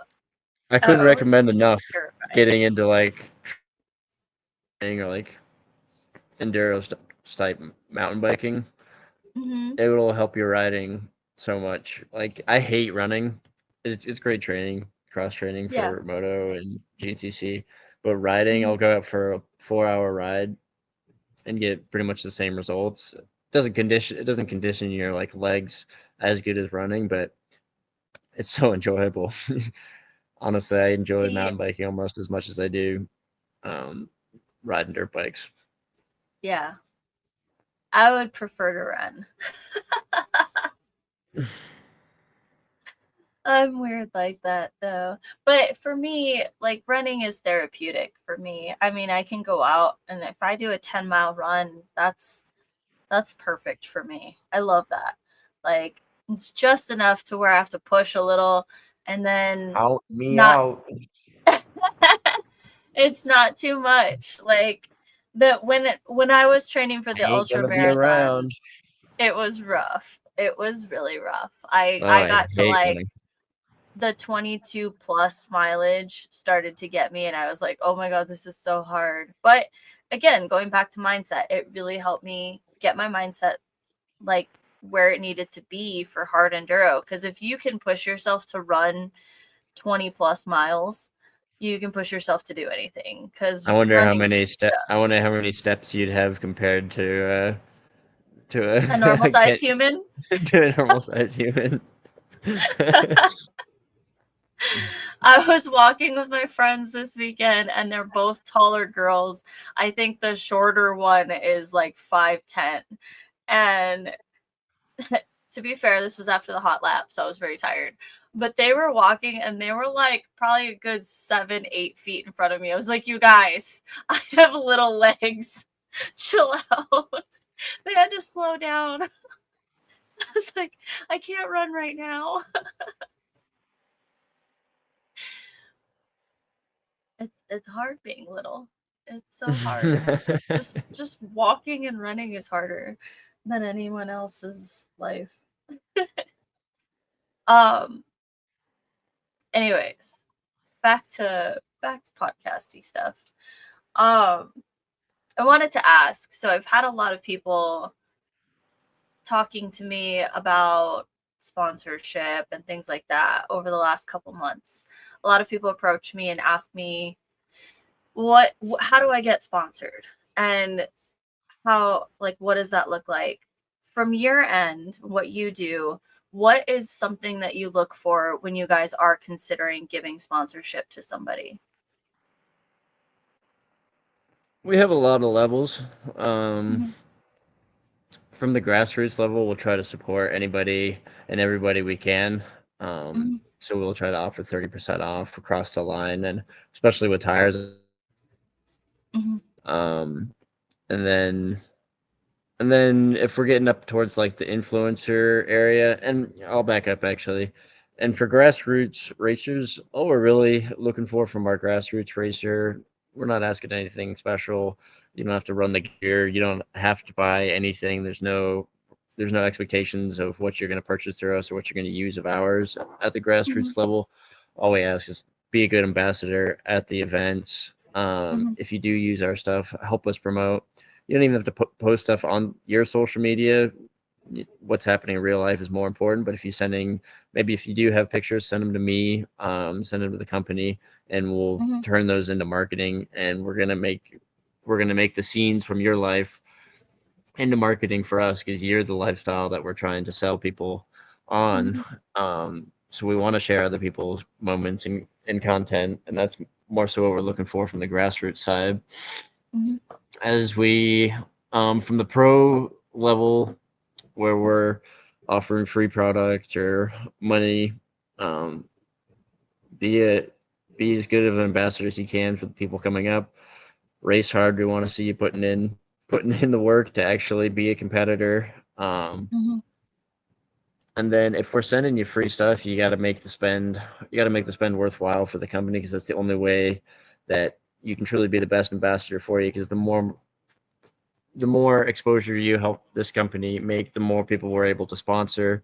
I couldn't it was recommend enough terrifying. getting into like training or like enduro type mountain biking. Hmm. It will help your riding so much. Like I hate running. It's great training, cross training Yeah. for moto and GTC. But riding, Hmm. I'll go out for a 4 hour ride and get pretty much the same results. It doesn't condition your like legs as good as running, but it's so enjoyable. Honestly, I enjoy See, mountain biking almost as much as I do um, riding dirt bikes. yeah, I would prefer to run. I'm weird like that though. But for me, like running is therapeutic for me. I mean, I can go out and if I do a 10-mile run, that's perfect for me. I love that. Like it's just enough to where I have to push a little and then Out me not out. it's not too much. Like the when I was training for I the ain't ultra gonna be marathon, around. it was rough. It was really rough. Oh, I I got to hate like running. the 22 plus mileage started to get me and I was like, "Oh my god, this is so hard." But again, going back to mindset, it really helped me get my mindset like where it needed to be for hard enduro because if you can push yourself to run 20 plus miles, you can push yourself to do anything because running's I wonder just how many steps you'd have compared to a normal a sized human. to a normal sized human. I was walking with my friends this weekend and they're both taller girls. I think the shorter one is like 5'10". And to be fair, this was after the hot lap, so I was very tired. But they were walking and they were like probably a good 7, 8 feet in front of me. I was like, you guys, I have little legs. Chill out. They had to slow down. I was like, I can't run right now. It's hard being little. It's so hard. Just walking and running is harder than anyone else's life. Um anyways, back to podcasty stuff. Um I wanted to ask, so I've had a lot of people talking to me about sponsorship and things like that over the last couple months. A lot of people approach me and ask me how do I get sponsored? And how like what does that look like from your end, what you do? What is something that you look for when you guys are considering giving sponsorship to somebody? We have a lot of levels. Um, Hmm. from the grassroots level, we'll try to support anybody and everybody we can. Hmm. So we'll try to offer 30% off across the line, and especially with tires. Hmm. Um, and then And then if we're getting up towards like the influencer area, and I'll back up actually. And for grassroots racers, all we're really looking for from our grassroots racer, we're not asking anything special. You don't have to run the gear. You don't have to buy anything. There's no expectations of what you're going to purchase through us or what you're going to use of ours at the Hmm. grassroots level. All we ask is be a good ambassador at the events. Hmm. If you do use our stuff, help us promote. You don't even have to post stuff on your social media. what's happening in real life is more important. But if you maybe if you do have pictures, send them to me, send them to the company, and we'll Mhm. turn those into marketing. And we're gonna make the scenes from your life into marketing for us because you're the lifestyle that we're trying to sell people on. Mhm. So we want to share other people's moments and content, and that's more so what we're looking for from the grassroots side. Mhm. As we from the pro level where we're offering free product or money, um, be it be as good of an ambassador as you can for the people coming up. Race hard. We want to see you putting in the work to actually be a competitor. Mhm. And then if we're sending you free stuff, you got to make the spend worthwhile for the company because that's the only way that you can truly be the best ambassador for you. Because the more exposure you help this company make, the more people we're able to sponsor,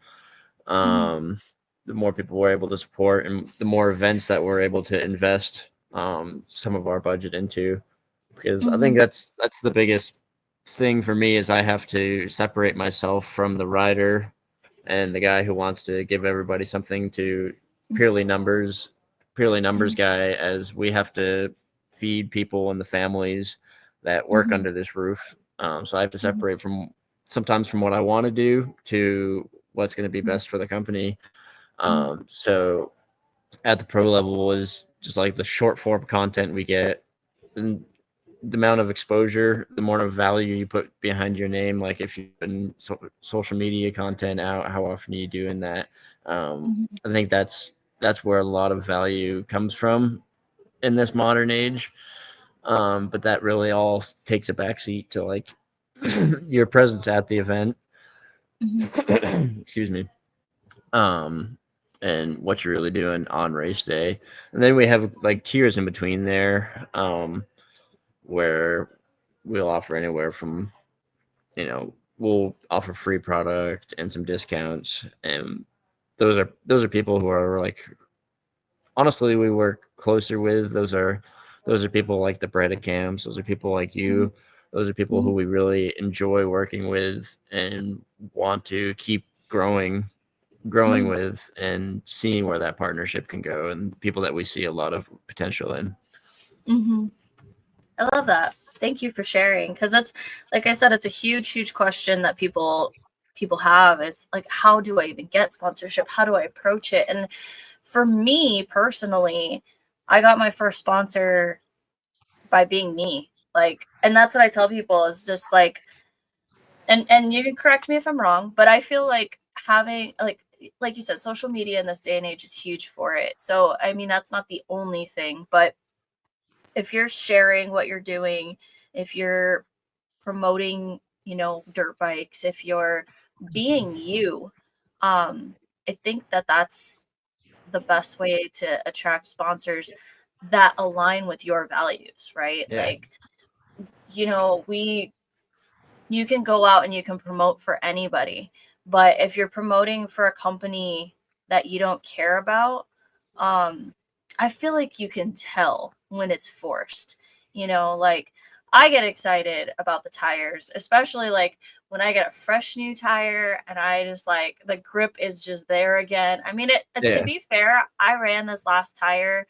Mhm. um, the more people we're able to support, and the more events that we're able to invest some of our budget into. Because I think Mhm. that's the biggest thing for me is I have to separate myself from the rider and the guy who wants to give everybody something to purely numbers, purely numbers Mhm. guy, as we have to feed people and the families that work Mhm. under this roof. So I have to Mhm. separate from sometimes from what I want to do to what's going to be Mhm. best for the company. Mhm. So at the pro level is just like the short form content we get, and the amount of exposure, the more of value you put behind your name. Like if you're putting social media content out, how often are you doing that? Mhm. I think that's where a lot of value comes from in this modern age. But that really all takes a backseat to like your presence at the event. Mhm. Excuse me. Um, and what you're really doing on race day, and then we have like tiers in between there. Where we'll offer anywhere from, we'll offer free product and some discounts, and those are people who are like, honestly, we work closer with. Those are people like the Breda Camps. Those are people like Mhm. you. Those are people who Mhm. we really enjoy working with and want to keep growing Mhm. with and seeing where that partnership can go, and people that we see a lot of potential in. Mhm. I love that. Thank you for sharing, because that's, like I said, it's a huge, huge question that people have, is like, how do I even get sponsorship? How do I approach it? And for me personally, I got my first sponsor by being me. Like, and that's what I tell people is just like, and you can correct me if I'm wrong, but I feel like having like you said, social media in this day and age is huge for it. So I mean, that's not the only thing, but if you're sharing what you're doing, if you're promoting, dirt bikes, if you're being you, um, I think that that's the best way to attract sponsors that align with your values, right? Yeah, Like, we you can go out and you can promote for anybody, but if you're promoting for a company that you don't care about, um I feel like you can tell when it's forced. Like, I get excited about the tires, especially like when I get a fresh new tire and I just like the grip is just there again. I mean, to yeah, be fair, I ran this last tire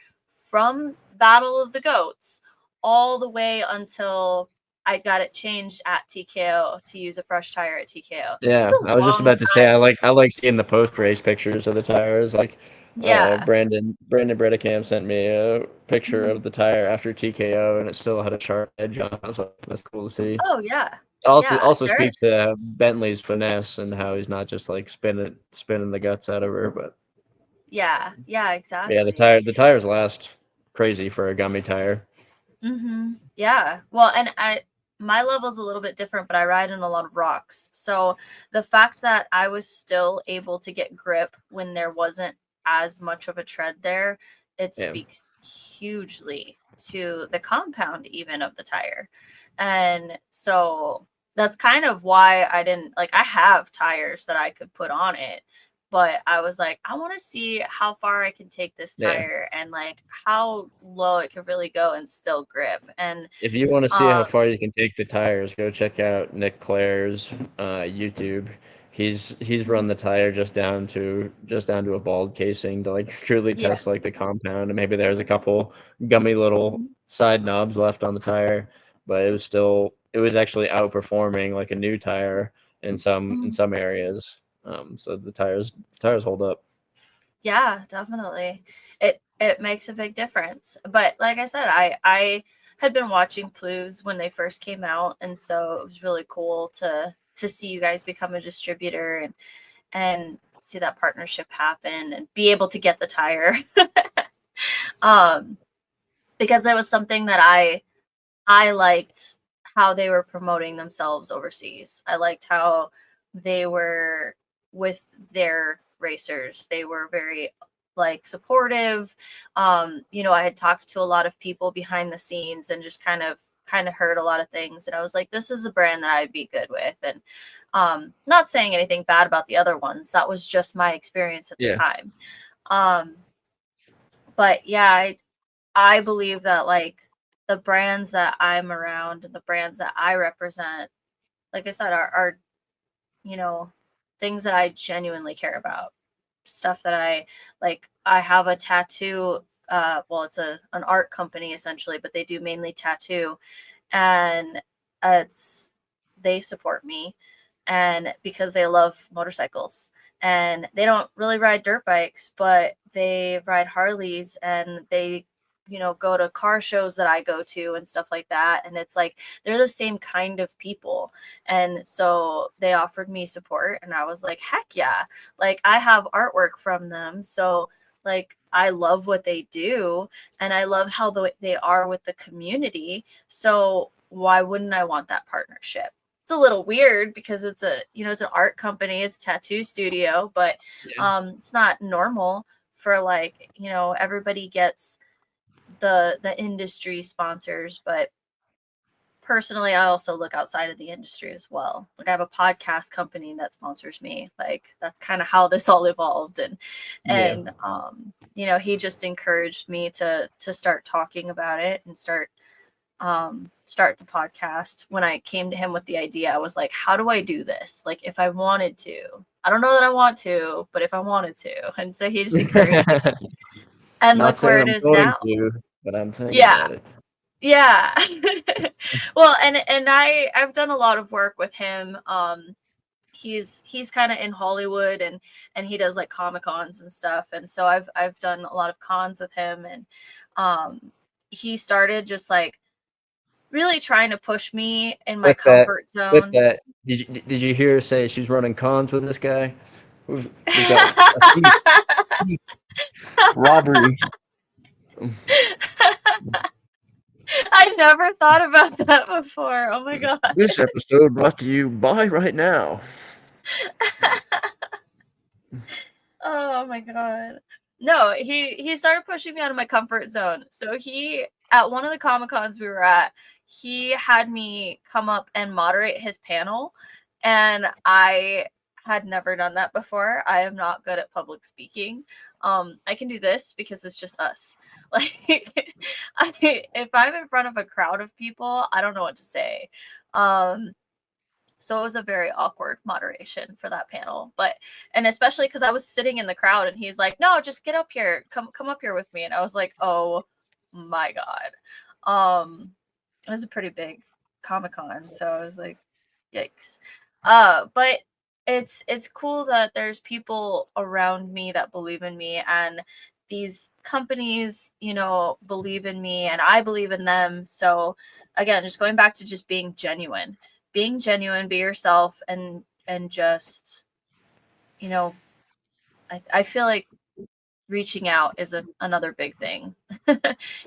from Battle of the Goats all the way until I got it changed at TKO to use a fresh tire at TKO. It's yeah. a I was just long about to say time. I like seeing the post race pictures of the tires. Like, Yeah. Brandon Bredicam sent me a picture Mhm. of the tire after TKO, and it still had a sharp edge on it. I was like, that's cool to see. Oh yeah. Yeah, Also they're speaks to Bentley's finesse and how he's not just like spinning the guts out of her. But yeah, yeah, exactly. the tires last crazy for a gummy tire. Yeah. Well, and my level's a little bit different, but I ride in a lot of rocks. So the fact that I was still able to get grip when there wasn't as much of a tread there, it Yeah, speaks hugely to the compound even of the tire. And so that's kind of why I didn't like, I have tires that I could put on it, but I was like, I want to see how far I can take this yeah. tire and like how low it can really go and still grip. And If you want to see how um far you can take the tires, go check out Nick Claire's YouTube. he's run the tire just down to a bald casing to like truly Yeah. test like the compound, and maybe there's a couple gummy little Mhm. side knobs left on the tire, but it was actually outperforming like a new tire in Mhm. some areas. So the tires hold up. Yeah, definitely. It makes a big difference. But like I said, I had been watching Plews when they first came out, and so it was really cool to see you guys become a distributor and see that partnership happen and be able to get the tire. um because there was something that I liked how they were promoting themselves overseas. I liked how they were with their racers. They were very like supportive. I had talked to a lot of people behind the scenes and just kind of heard a lot of things, and I was like, this is a brand that I'd be good with. And not saying anything bad about the other ones. That was just my experience at the Yeah. time. Um but yeah, I believe that like the brands that I'm around and the brands that I represent, like I said, are you know things that I genuinely care about. Stuff that I like. I have a tattoo. Well, it's an art company essentially, but they do mainly tattoo, and it's they support me, and because they love motorcycles, and they don't really ride dirt bikes, but they ride Harleys, and they go to car shows that I go to and stuff like that, and it's like they're the same kind of people. And so they offered me support, and I was like, heck yeah. Like, I have artwork from them, so like I love what they do, and I love how they are with the community. So why wouldn't I want that partnership? It's a little weird because it's an art company, it's a tattoo studio, but Yeah. it's not normal for like, everybody gets the industry sponsors. But personally, I also look outside of the industry as well. Like, I have a podcast company that sponsors me. Like, that's kind of how this all evolved. and Yeah. and he just encouraged me to start talking about it and start the podcast. When I came to him with the idea, I was like, how do I do this? Like, if I wanted to, I don't know that I want to, but if I wanted to. And so he just encouraged me, and Not look where saying it I'm is going now. to, but I'm thinking Yeah. about it. Yeah. Well, and I've done a lot of work with him. He's kind of in Hollywood, and he does like Comic Cons and stuff. And so I've done a lot of cons with him, and he started just like really trying to push me in my With that, comfort with zone. that, did you hear her say she's running cons with this guy? We've got a thief robbery. I never thought about that before. Oh my god. This episode brought to you by Right Now. Oh my god. No, he started pushing me out of my comfort zone. So he at one of the Comic Cons we were at, he had me come up and moderate his panel, and I had never done that before. I am not good at public speaking. I can do this because it's just us. Like, if I'm in front of a crowd of people, I don't know what to say. So it was a very awkward moderation for that panel. And especially because I was sitting in the crowd, and he's like, no, just get up here. Come up here with me. And I was like, oh my God. It was a pretty big Comic-Con. So I was like, yikes. But it's cool that there's people around me that believe in me, and these companies, believe in me, and I believe in them. So again, just going back to just being genuine, be yourself, and just, I feel like reaching out is another big thing.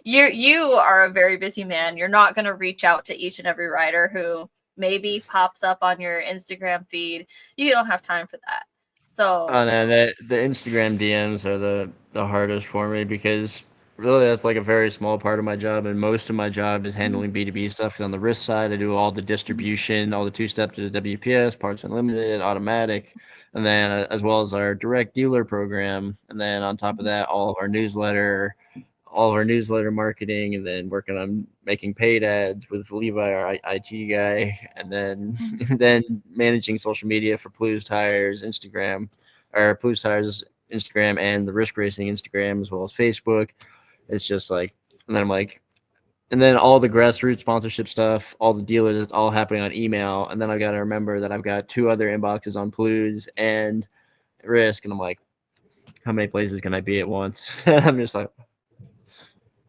You are a very busy man. You're not going to reach out to each and every rider who maybe pops up on your Instagram feed. You don't have time for that. So Oh no, the Instagram DMs are the hardest for me because really that's like a very small part of my job, and most of my job is mhm, handling B2B stuff. Because on the risk side, I do all the mhm, distribution, all the two-step to the WPS, Parts Unlimited, automatic, and then as well as our direct dealer program, and then on top of mhm, that, all of our newsletter, all of our newsletter marketing, and then working on making paid ads with Levi, our IT guy, and then Mhm. then managing social media for Plews Tires Instagram, or Plews Tires Instagram, and the Risk Racing Instagram, as well as Facebook. It's just like, and then I'm like, and then all the grassroots sponsorship stuff, all the dealers, it's all happening on email. And then I've got to remember that I've got two other inboxes on Plews and Risk, and I'm like, how many places can I be at once? I'm just like,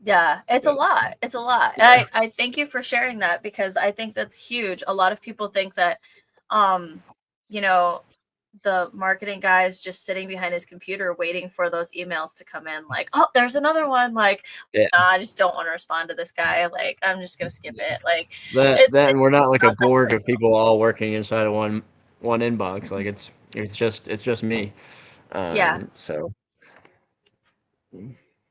Yeah, it's a but lot. It's a lot. And yeah, I thank you for sharing that because I think that's huge. A lot of people think that, um, you know, the marketing guy is just sitting behind his computer waiting for those emails to come in. Like, oh, there's another one. Like, yeah, nah, I just don't want to respond to this guy. Like, I'm just gonna skip it. Like, that, and we're not like a not that board of personal. people all working inside of one inbox. Like it's just me. Yeah, So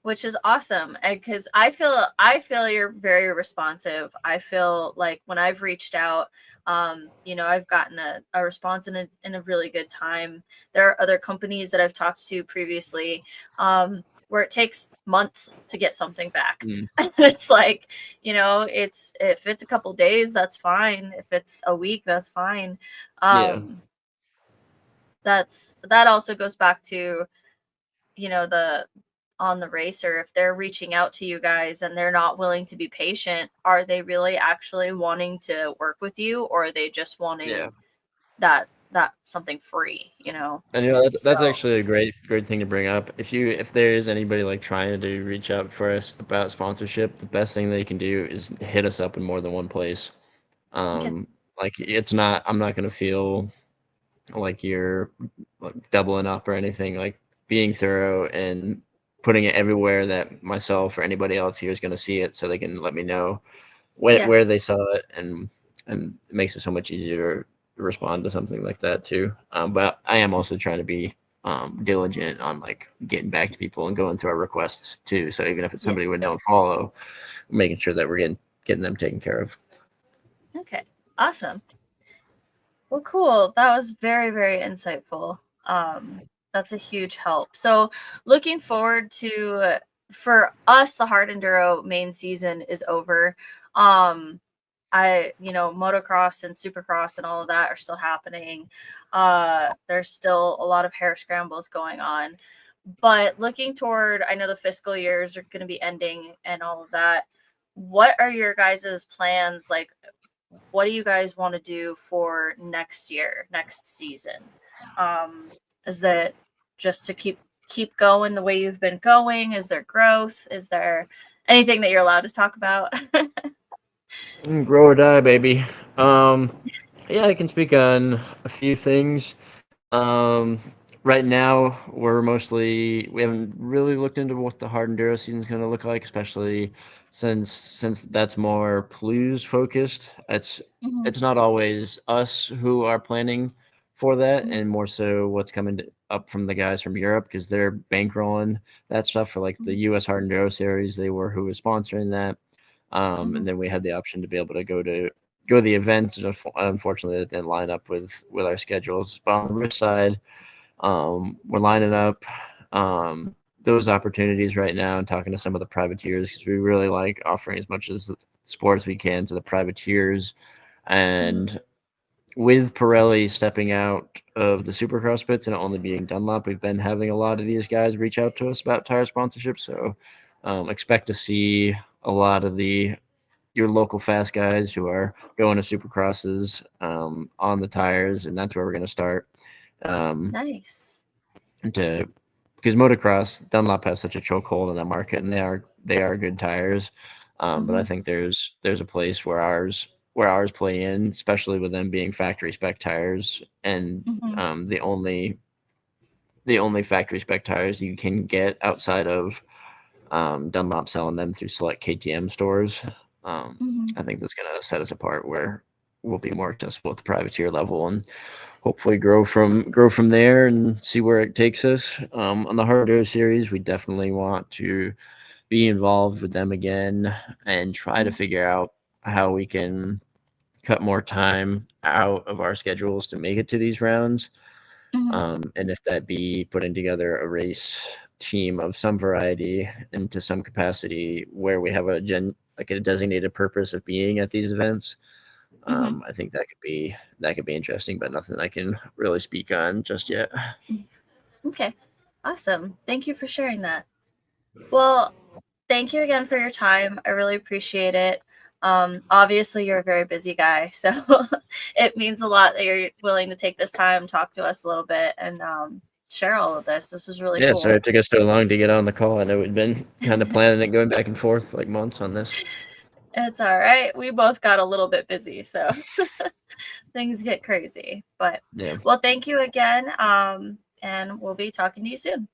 which is awesome. And because I feel you're very responsive. I feel like when I've reached out, I've gotten a response in a really good time. There are other companies that I've talked to previously, where it takes months to get something back. mm, It's like, it's if it's a couple days, that's fine. If it's a week, that's fine. yeah, um that also goes back to, the on the racer, if they're reaching out to you guys and they're not willing to be patient, are they really actually wanting to work with you, or are they just yeah. wanting that something free, And that's so actually a great thing to bring up. If there is anybody like trying to reach out for us about sponsorship, the best thing they can do is hit us up in more than one place. okay. Um, like it's not, I'm not gonna feel like you're like doubling up or anything. Like being thorough and putting it everywhere that myself or anybody else here is gonna see it, so they can let me know Yeah, where they saw it, and it makes it so much easier to respond to something like that too. But I am also trying to be diligent on like getting back to people and going through our requests too. So even if it's yeah. somebody we don't follow, making sure that we're getting them taken care of. Okay, awesome. Well, cool. That was very, very insightful. That's a huge help. So, looking forward to, for us, the hard enduro main season is over. Um, motocross and supercross and all of that are still happening. There's still a lot of hair scrambles going on. But looking toward, I know the fiscal years are going to be ending and all of that. What are your guys' plans? Like, what do you guys want to do for next year, next season? Is that just to keep going the way you've been going? Is there growth? Is there anything that you're allowed to talk about? Grow or die, baby. Um, yeah, I can speak on a few things. Um, right now, we haven't really looked into what the hard enduro season is going to look like, especially since that's more Plews focused. Mhm, It's not always us who are planning for that, mhm, and more so what's coming up from the guys from Europe because they're bankrolling that stuff for like the mhm, U.S. Hard Enduro Series. They were who was sponsoring that, mhm, and then we had the option to be able to go to the events. Unfortunately, it didn't line up with our schedules. But on the risk side, we're lining up those opportunities right now and talking to some of the privateers because we really like offering as much as sports we can to the privateers. mhm. And with Pirelli stepping out of the Supercross bits and only being Dunlop, we've been having a lot of these guys reach out to us about tire sponsorship. So expect to see a lot of the your local fast guys who are going to Supercrosses on the tires, and that's where we're going to start. Um, Nice. to because motocross Dunlop has such a chokehold in that market, and they are good tires. But I Mhm, think there's a place where ours play in, especially with them being factory spec tires, and mhm, the only factory spec tires you can get outside of Dunlop selling them through select KTM stores. Um, mhm, I think that's going to set us apart where we'll be more accessible at the privateer level and hopefully grow from there and see where it takes us. On the Hardo series, we definitely want to be involved with them again and try to mhm, figure out how we can cut more time out of our schedules to make it to these rounds. mhm, And if that be putting together a race team of some variety and to some capacity where we have a designated purpose of being at these events. I think that could be interesting, but nothing I can really speak on just yet. Okay, awesome. Thank you for sharing that. Well, thank you again for your time. I really appreciate it. Obviously, you're a very busy guy, so it means a lot that you're willing to take this time, talk to us a little bit, and share all of this. This is really Yeah, cool. sorry it took us so long to get on the call. I know we'd been kind of planning it, going back and forth like months on this. It's all right. We both got a little bit busy, so things get crazy. But Yeah. well, thank you again. And we'll be talking to you soon.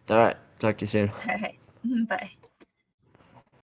All right. Talk to you soon. All right. Bye.